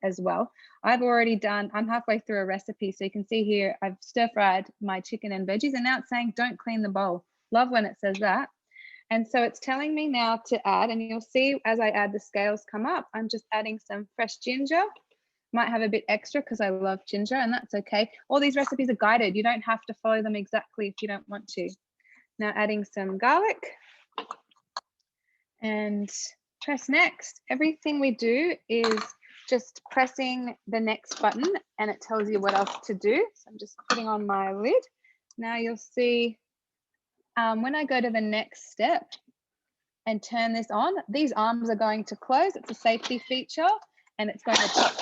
as well. I've already done, I'm halfway through a recipe. So you can see here, I've stir fried my chicken and veggies, and now it's saying, don't clean the bowl. Love when it says that. And so it's telling me now to add, and you'll see as I add the scales come up, I'm just adding some fresh ginger. Might have a bit extra because I love ginger, and that's okay. All these recipes are guided. You don't have to follow them exactly if you don't want to. Now adding some garlic and press next. Everything we do is just pressing the next button and it tells you what else to do. So I'm just putting on my lid. Now you'll see when I go to the next step and turn this on, these arms are going to close. It's a safety feature and it's going to chop.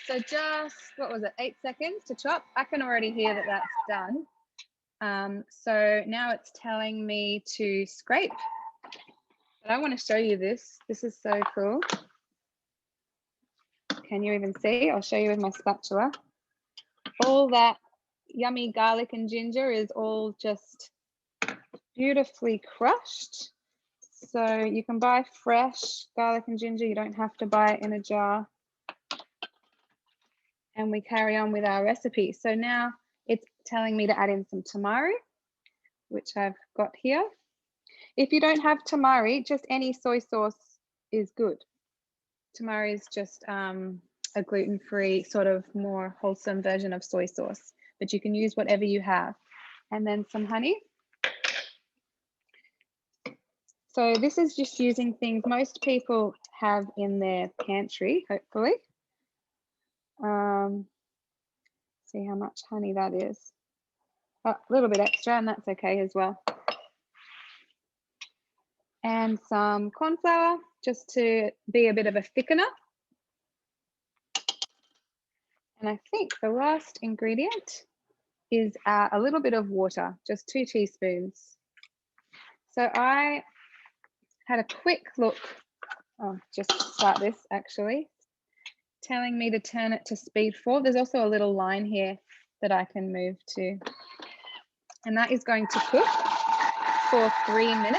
So just, what was it, 8 seconds to chop? I can already hear that that's done. So now it's telling me to scrape. But I want to show you this. This is so cool. Can you even see? I'll show you with my spatula. All that yummy garlic and ginger is all just beautifully crushed. So you can buy fresh garlic and ginger. You don't have to buy it in a jar. And we carry on with our recipe. So now it's telling me to add in some tamari, which I've got here. If you don't have tamari, just any soy sauce is good. Tamari is just a gluten-free, sort of more wholesome version of soy sauce, but you can use whatever you have. And then some honey. So this is just using things most people have in their pantry, hopefully. See how much honey that is. A little bit extra, and that's okay as well. and some corn flour just to be a bit of a thickener. And I think the last ingredient is a little bit of water, just 2 teaspoons. So I had a quick look. I'll just start this actually, telling me to turn it to speed 4. There's also a little line here that I can move to. And that is going to cook for 3 minutes.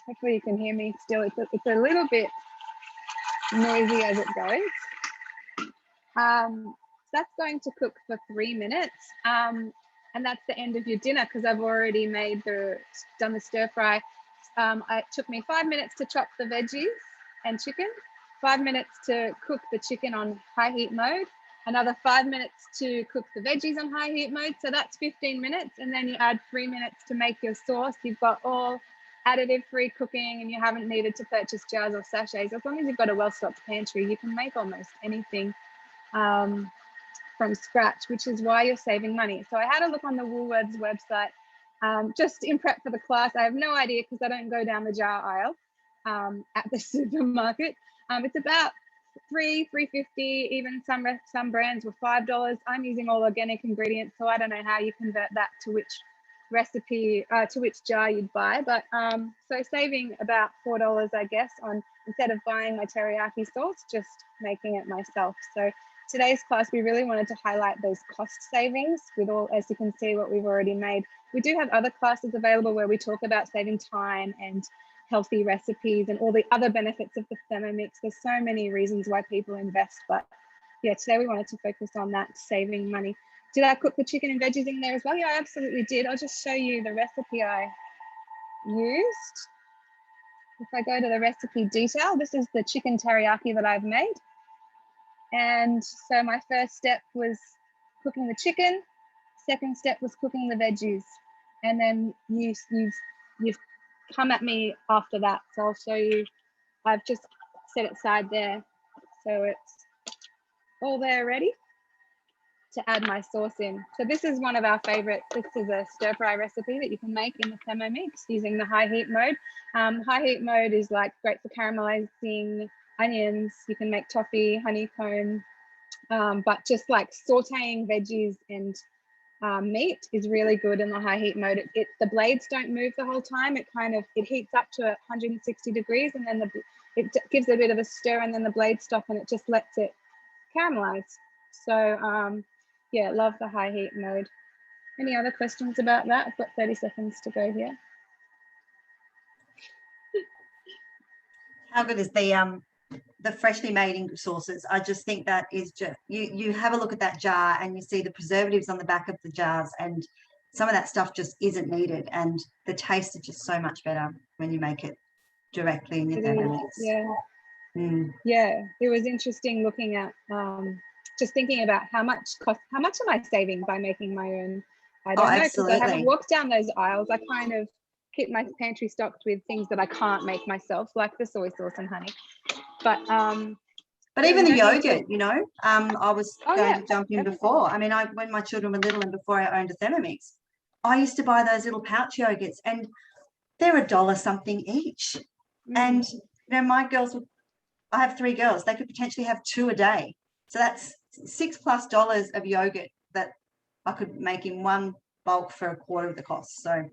Hopefully you can hear me still. It's a little bit noisy as it goes. So that's going to cook for 3 minutes. And that's the end of your dinner because I've already done the stir fry. It took me 5 minutes to chop the veggies and chicken, 5 minutes to cook the chicken on high heat mode, another 5 minutes to cook the veggies on high heat mode. So that's 15 minutes. And then you add 3 minutes to make your sauce. You've got all additive free cooking and you haven't needed to purchase jars or sachets. As long as you've got a well-stocked pantry, you can make almost anything from scratch, which is why you're saving money. So I had a look on the Woolworths website just in prep for the class. I have no idea because I don't go down the jar aisle at the supermarket. It's about $3.50, even some brands were $5. I'm using all organic ingredients, so I don't know how you convert that to which recipe, to which jar you'd buy. But so saving about $4, I guess, on instead of buying my teriyaki sauce, just making it myself. So today's class, we really wanted to highlight those cost savings with all, as you can see, what we've already made. We do have other classes available where we talk about saving time and healthy recipes and all the other benefits of the Thermomix. There's so many reasons why people invest, but yeah, today we wanted to focus on that saving money. Did I cook the chicken and veggies in there as well? Yeah, I absolutely did. I'll just show you the recipe I used. If I go to the recipe detail, this is the chicken teriyaki that I've made. And so my first step was cooking the chicken. Second step was cooking the veggies. And then you've come at me after that. So I'll show you, I've just set it aside there. So it's all there ready to add my sauce in. So this is one of our favorite, this is a stir fry recipe that you can make in the Thermomix using the high heat mode. High heat mode is like great for caramelizing onions. You can make toffee, honeycomb, but just like sauteing veggies and meat is really good in the high heat mode. The blades don't move the whole time. It heats up to 160 degrees and then it gives a bit of a stir and then the blades stop and it just lets it caramelize. So yeah, love the high heat mode. Any other questions about that? I've got 30 seconds to go here. How good is the freshly made sauces? I just think that is just, you have a look at that jar and you see the preservatives on the back of the jars and some of that stuff just isn't needed and the taste is just so much better when you make it directly in your Thermomix. Yeah. Yeah, it was interesting looking at just thinking about how much am I saving by making my own? I don't know, because I haven't walked down those aisles. I kind of keep my pantry stocked with things that I can't make myself, like the soy sauce and honey. But even the yogurt, you know, I was going to jump in before. I mean, when my children were little and before I owned a Thermomix, I used to buy those little pouch yogurts and they're $1 something each. And you know, my girls, I have 3 girls, they could potentially have 2 a day. So that's $6+ of yogurt that I could make in one bulk for a quarter of the cost. So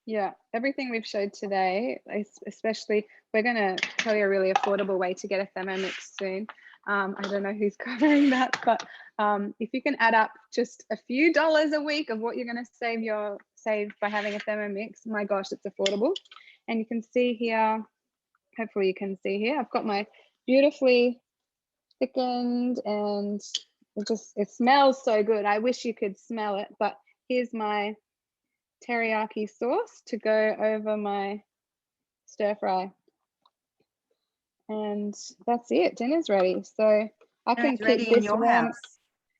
yeah, everything we've showed today, especially, we're going to tell you a really affordable way to get a Thermomix soon. I don't know who's covering that, but if you can add up just a few dollars a week of what you're going to save by having a Thermomix, my gosh, it's affordable. And you can see here, hopefully you can see here, I've got my beautifully thickened and it smells so good. I wish you could smell it, but here's my teriyaki sauce to go over my stir fry. And that's it, dinner's ready. So I can keep this in your house.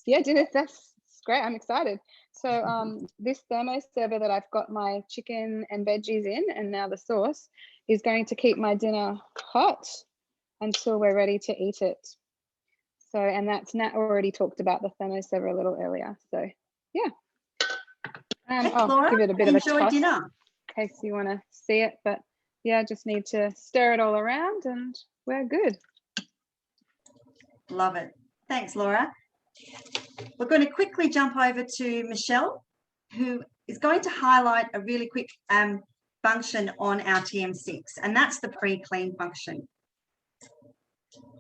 Yeah, dinner, that's great, I'm excited. So this thermo server that I've got my chicken and veggies in and now the sauce is going to keep my dinner hot until we're ready to eat it. So, and that's Nat already talked about the thermo server a little earlier. So yeah. Laura, give it a bit of a toss. Dinner. in case you want to see it. But yeah, just need to stir it all around and we're good. Love it. Thanks, Laura. We're going to quickly jump over to Michelle, who is going to highlight a really quick function on our TM6, and that's the pre-clean function.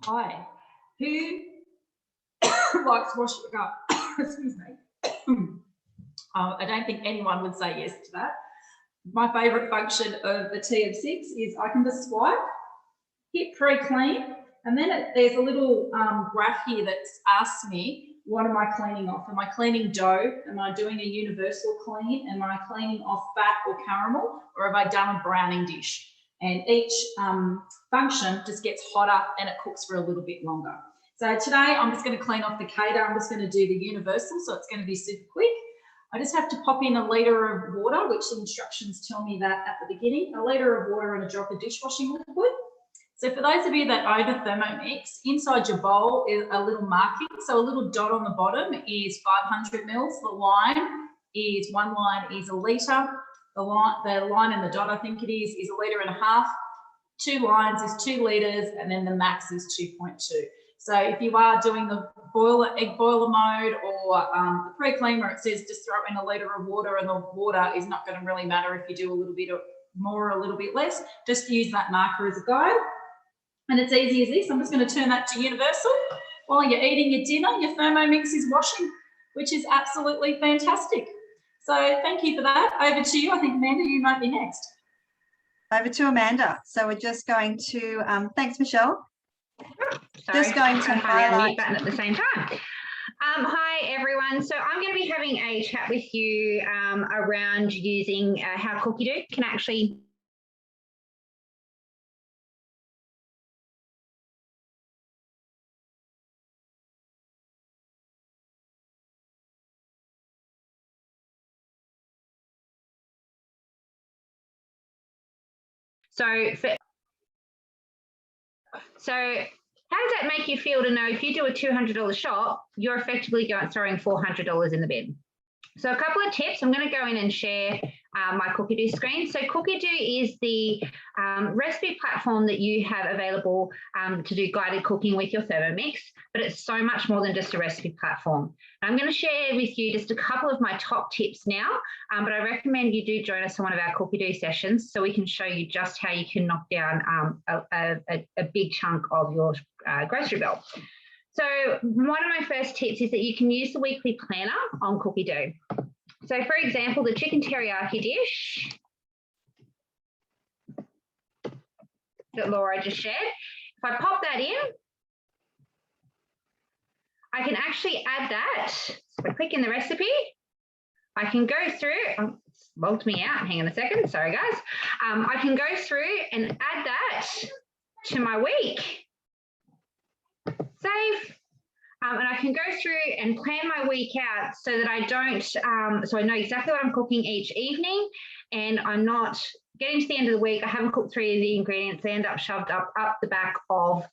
Hi. Who likes washing up? Excuse me. I don't think anyone would say yes to that. My favourite function of the TM6 is I can just swipe, hit pre-clean, and then there's a little graph here that asks me, what am I cleaning off? Am I cleaning dough? Am I doing a universal clean? Am I cleaning off fat or caramel? Or have I done a browning dish? And each function just gets hotter and it cooks for a little bit longer. So today I'm just going to clean off the Kettle. I'm just going to do the universal, so it's going to be super quick. I just have to pop in a litre of water, which the instructions tell me that at the beginning, a litre of water and a drop of dishwashing liquid. So for those of you that own a Thermomix, inside your bowl is a little marking. So a little dot on the bottom is 500 mils. The line is, one line is a litre. The line and the dot, I think it is a litre and a half. 2 lines is 2 litres, and then the max is 2.2. So if you are doing the egg boiler mode or the pre-clean where it says just throw in a litre of water, and the water is not going to really matter if you do a little bit more or a little bit less, just use that marker as a guide. And it's easy as this. I'm just going to turn that to universal. While you're eating your dinner, your Thermomix is washing, which is absolutely fantastic. So thank you for that. Over to you. I think, Amanda, you might be next. Over to Amanda. So we're just going to, thanks, Michelle. Sorry, Just going to highlight button at the same time. Hi, everyone. So I'm going to be having a chat with you around using how Cookidoo can actually So how does that make you feel to know if you do a $200 shop, you're effectively throwing $400 in the bin? So a couple of tips. I'm going to go in and share my Cookidoo screen. So Cookidoo is the recipe platform that you have available to do guided cooking with your Thermomix, but it's so much more than just a recipe platform. I'm going to share with you just a couple of my top tips now, but I recommend you do join us on one of our Cookidoo sessions so we can show you just how you can knock down a big chunk of your grocery bill. So one of my first tips is that you can use the weekly planner on Cookidoo. So for example, the chicken teriyaki dish that Laura just shared, if I pop that in, I can actually add that. So if I click in the recipe, I can go through, it's logged me out, hang on a second, sorry guys. I can go through and add that to my week. Save, and I can go through and plan my week out so that I don't, so I know exactly what I'm cooking each evening, and I'm not getting to the end of the week, I haven't cooked 3 of the ingredients, they end up shoved up the back of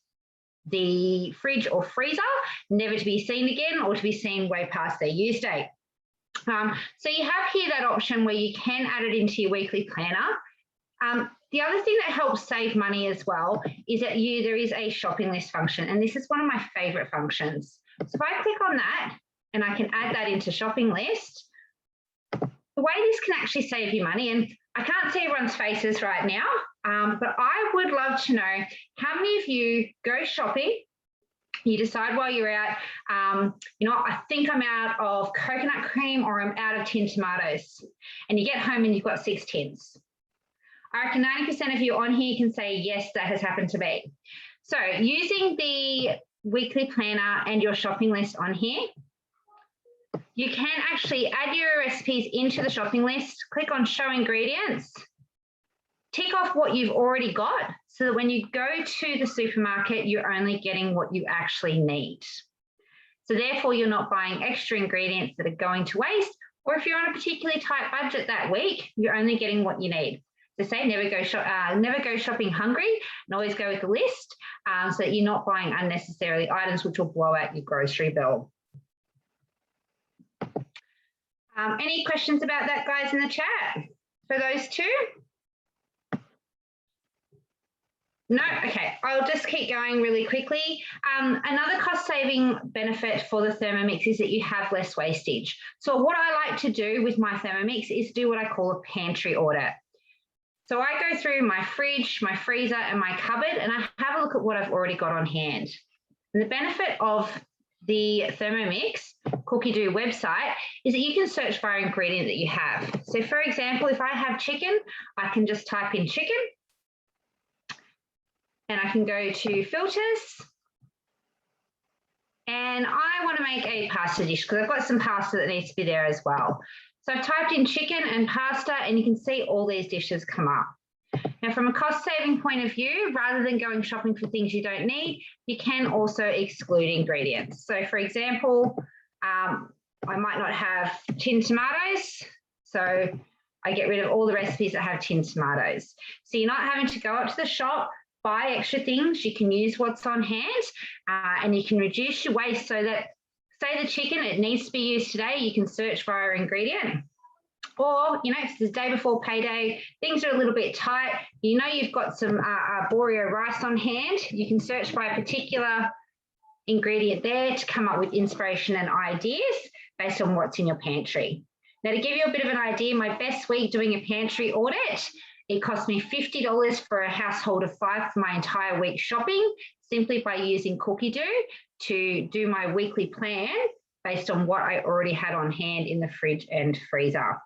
the fridge or freezer, never to be seen again or to be seen way past their use date. So you have here that option where you can add it into your weekly planner. The other thing that helps save money as well is that there is a shopping list function, and this is one of my favorite functions. So if I click on that and I can add that into shopping list, the way this can actually save you money, and I can't see everyone's faces right now, but I would love to know how many of you go shopping, you decide while you're out, you know, I think I'm out of coconut cream or I'm out of tinned tomatoes, and you get home and you've got 6 tins. I reckon 90% of you on here can say, yes, that has happened to me. So using the weekly planner and your shopping list on here, you can actually add your recipes into the shopping list, click on show ingredients, tick off what you've already got so that when you go to the supermarket, you're only getting what you actually need. So therefore, you're not buying extra ingredients that are going to waste, or if you're on a particularly tight budget that week, you're only getting what you need. So say never go shopping hungry, and always go with the list so that you're not buying unnecessarily items which will blow out your grocery bill. Any questions about that, guys, in the chat? for those two? No, okay, I'll just keep going really quickly. Another cost-saving benefit for the Thermomix is that you have less wastage. So what I like to do with my Thermomix is do what I call a pantry audit. So I go through my fridge, my freezer, and my cupboard, and I have a look at what I've already got on hand. And the benefit of the Thermomix Cookidoo website is that you can search by ingredient that you have. So for example, if I have chicken, I can just type in chicken, and I can go to filters, and I want to make a pasta dish because I've got some pasta that needs to be there as well. So I've typed in chicken and pasta, and you can see all these dishes come up. Now, from a cost-saving point of view, rather than going shopping for things you don't need, you can also exclude ingredients. So for example, I might not have tinned tomatoes, so I get rid of all the recipes that have tinned tomatoes. So you're not having to go up to the shop, buy extra things. You can use what's on hand, and you can reduce your waste so that, say the chicken, it needs to be used today, you can search via ingredient. Or, you know, if it's the day before payday, things are a little bit tight, you know you've got some arborio rice on hand, you can search by a particular ingredient there to come up with inspiration and ideas based on what's in your pantry. Now, to give you a bit of an idea, my best week doing a pantry audit, it cost me $50 for a household of 5 for my entire week shopping, simply by using Cookidoo to do my weekly plan based on what I already had on hand in the fridge and freezer.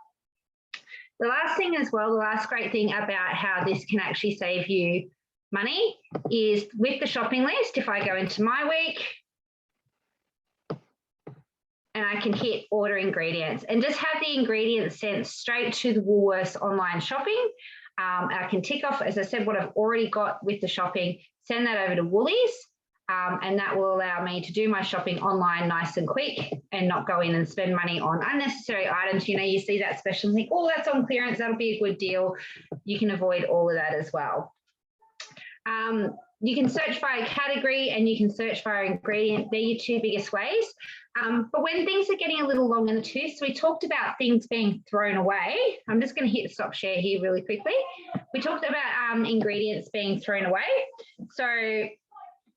The last thing as well, the last great thing about how this can actually save you money is with the shopping list. If I go into my week and I can hit order ingredients and just have the ingredients sent straight to the Woolworths online shopping, I can tick off, as I said, what I've already got with the shopping, send that over to Woolies, and that will allow me to do my shopping online nice and quick and not go in and spend money on unnecessary items. You know, you see that special and think, oh, that's on clearance, that'll be a good deal. You can avoid all of that as well. You can search by a category and you can search by ingredient. They're your two biggest ways. But when things are getting a little long in the tooth, so we talked about things being thrown away. I'm just going to hit the stop share here really quickly. We talked about ingredients being thrown away. So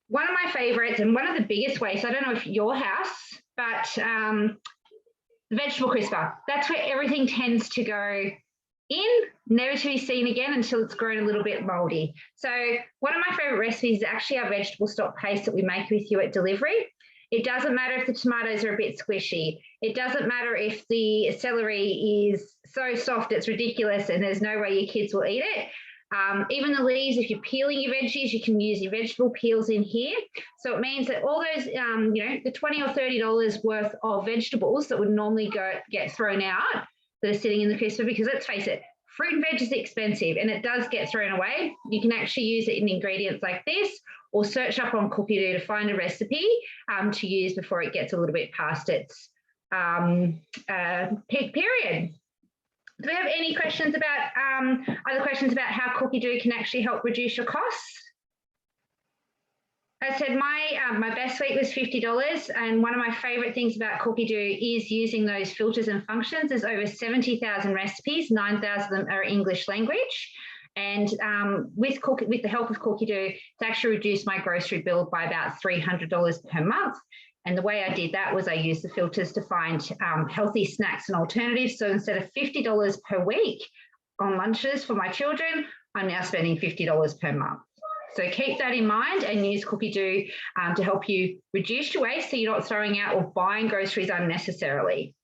one of my favorites and one of the biggest ways, I don't know if your house, but the vegetable crisper, that's where everything tends to go in, never to be seen again until it's grown a little bit moldy. So one of my favorite recipes is actually our vegetable stock paste that we make with you at delivery. It doesn't matter if the tomatoes are a bit squishy. It doesn't matter if the celery is so soft it's ridiculous and there's no way your kids will eat it. Even the leaves, if you're peeling your veggies, you can use your vegetable peels in here. So it means that all those, you know, the $20 or $30 worth of vegetables that would normally get thrown out that are sitting in the crisper, because let's face it, fruit and veg is expensive and it does get thrown away. You can actually use it in ingredients like this, or search up on Cookidoo to find a recipe to use before it gets a little bit past its peak period. Do we have any questions about other questions about how Cookidoo can actually help reduce your costs? I said my best week was $50, and one of my favorite things about Cookidoo is using those filters and functions. There's over 70,000 recipes, 9,000 of them are English language. And with the help of Cookidoo, it's actually reduced my grocery bill by about $300 per month. And the way I did that was I used the filters to find healthy snacks and alternatives. So instead of $50 per week on lunches for my children, I'm now spending $50 per month. So keep that in mind and use Cookidoo to help you reduce your waste so you're not throwing out or buying groceries unnecessarily.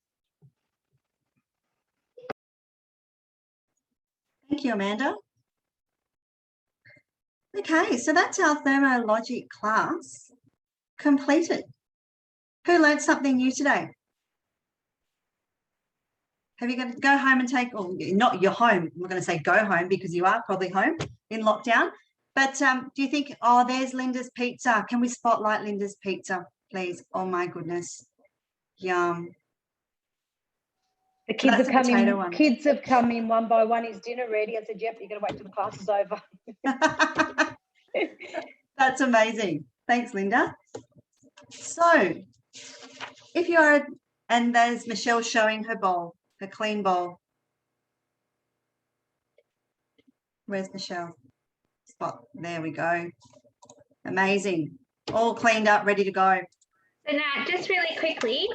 Thank you, Amanda. Okay, so that's our Thermo Logic class completed. Who learned something new today? Have you got to go home and take, oh, not your home, I'm not going to say go home because you are probably home in lockdown, but do you think, oh, there's Linda's pizza. Can we spotlight Linda's pizza, please? Oh my goodness. Yum. The kids That's have a come in. potato one. Kids have come in one by one. Is dinner ready? I said, yep, you're going to wait till the class is over. That's amazing. Thanks, Linda. So if you are, and there's Michelle showing her bowl, her clean bowl. Where's Michelle? Spot. There we go. Amazing. All cleaned up, ready to go. So Nat, just really quickly,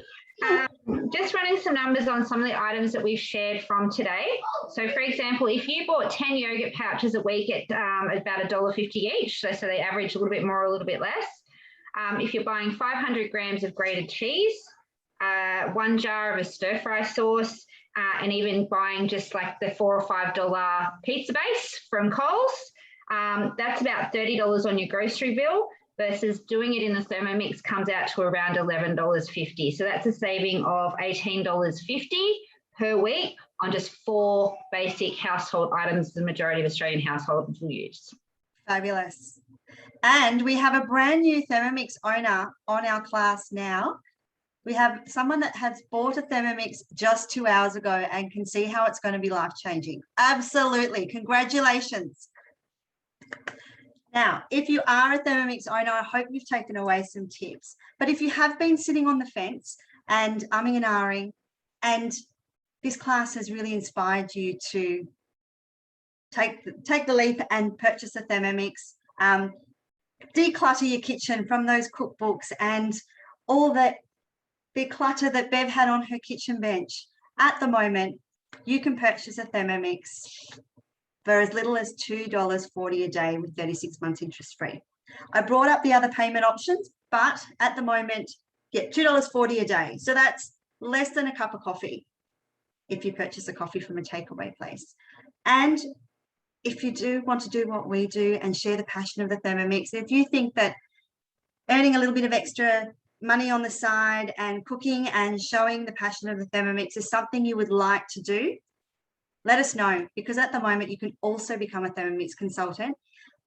just running some numbers on some of the items that we've shared from today. So for example, if you bought 10 yogurt pouches a week at about $1.50 each, so they average a little bit more, a little bit less. If you're buying 500 grams of grated cheese, 1 jar of a stir fry sauce, and even buying just like the $4 or $5 pizza base from Coles, that's about $30 on your grocery bill, versus doing it in the Thermomix comes out to around $11.50. So that's a saving of $18.50 per week on just 4 basic household items the majority of Australian households will use. Fabulous. And we have a brand new Thermomix owner on our class now. We have someone that has bought a Thermomix just 2 hours ago and can see how it's going to be life-changing. Absolutely. Congratulations. Now, if you are a Thermomix owner, I hope you've taken away some tips. But if you have been sitting on the fence and umming and ahhing, and this class has really inspired you to take the leap and purchase a Thermomix, declutter your kitchen from those cookbooks and all the clutter that Bev had on her kitchen bench. At the moment, you can purchase a Thermomix for as little as $2.40 a day with 36 months interest free. I brought up the other payment options, but at the moment, yeah, $2.40 a day. So that's less than a cup of coffee if you purchase a coffee from a takeaway place. And if you do want to do what we do and share the passion of the Thermomix, if you think that earning a little bit of extra money on the side and cooking and showing the passion of the Thermomix is something you would like to do, let us know, because at the moment you can also become a Thermomix consultant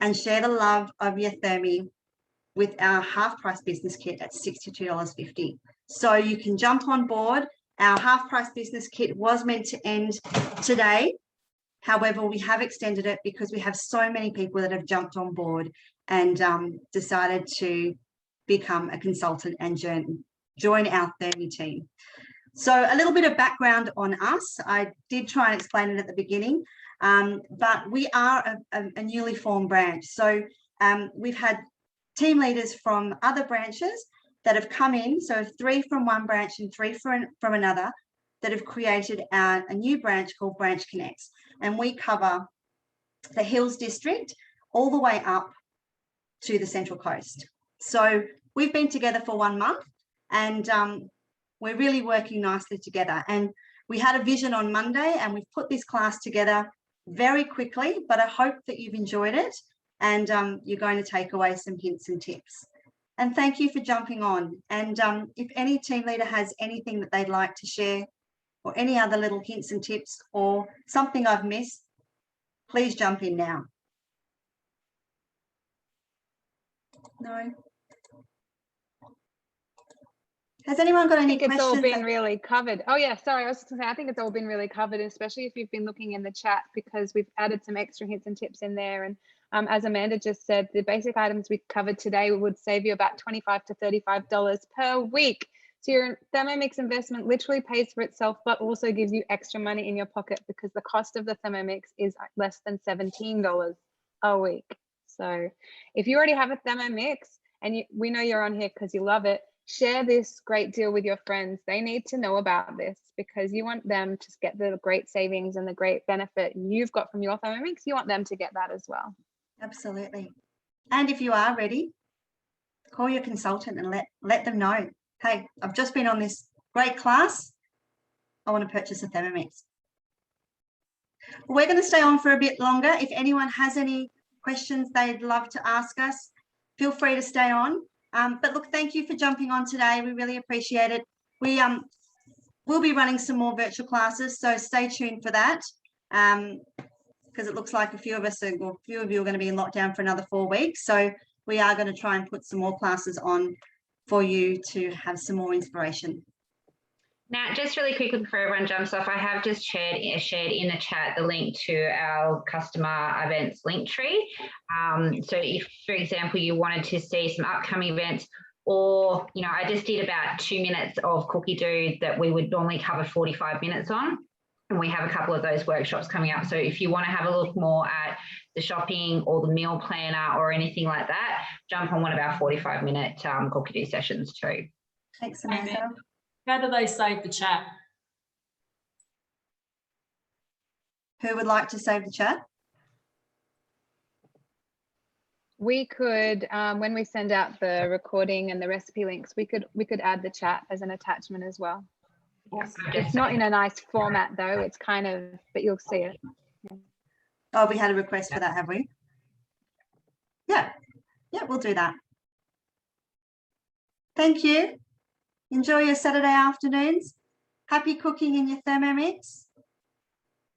and share the love of your Thermi with our half-price business kit at $62.50. So you can jump on board. Our half-price business kit was meant to end today. However, we have extended it because we have so many people that have jumped on board and decided to become a consultant and join our Thermi team. So a little bit of background on us. I did try and explain it at the beginning, but we are a newly formed branch. So we've had team leaders from other branches that have come in. So 3 from one branch and 3 from another that have created a new branch called Branch Connects. And we cover the Hills District all the way up to the Central Coast. So we've been together for 1 month and we're really working nicely together. And we had a vision on Monday and we've put this class together very quickly, but I hope that you've enjoyed it and you're going to take away some hints and tips. And thank you for jumping on. And if any team leader has anything that they'd like to share or any other little hints and tips or something I've missed, please jump in now. No? Has anyone got any questions? It's all been really covered. Oh yeah, sorry, I was just gonna say, I think it's all been really covered, especially if you've been looking in the chat, because we've added some extra hints and tips in there. And as Amanda just said, the basic items we covered today would save you about $25 to $35 per week. So your Thermomix investment literally pays for itself, but also gives you extra money in your pocket because the cost of the Thermomix is less than $17 a week. So if you already have a Thermomix and we know you're on here because you love it, share this great deal with your friends. They need to know about this because you want them to get the great savings and the great benefit you've got from your Thermomix. You want them to get that as well. Absolutely. And if you are ready, call your consultant and let them know, hey, I've just been on this great class. I want to purchase a Thermomix. We're going to stay on for a bit longer. If anyone has any questions they'd love to ask us, feel free to stay on. But look, thank you for jumping on today. We really appreciate it. We'll be running some more virtual classes, so stay tuned for that. Because it looks like a few of you are going to be in lockdown for another 4 weeks. So we are going to try and put some more classes on for you to have some more inspiration. Now, just really quickly before everyone jumps off, I have just shared in the chat the link to our customer events link tree. So if, for example, you wanted to see some upcoming events, or, you know, I just did about 2 minutes of Cookidoo that we would normally cover 45 minutes on. And we have a couple of those workshops coming up. So if you want to have a look more at the shopping or the meal planner or anything like that, jump on one of our 45-minute Cookidoo sessions too. Thanks, Amanda. How do they save the chat? Who would like to save the chat? We could, when we send out the recording and the recipe links, we could add the chat as an attachment as well. It's not in a nice format though. It's kind of, but you'll see it. Oh, we had a request for that, have we? Yeah, we'll do that. Thank you. Enjoy your Saturday afternoons. Happy cooking in your Thermomix.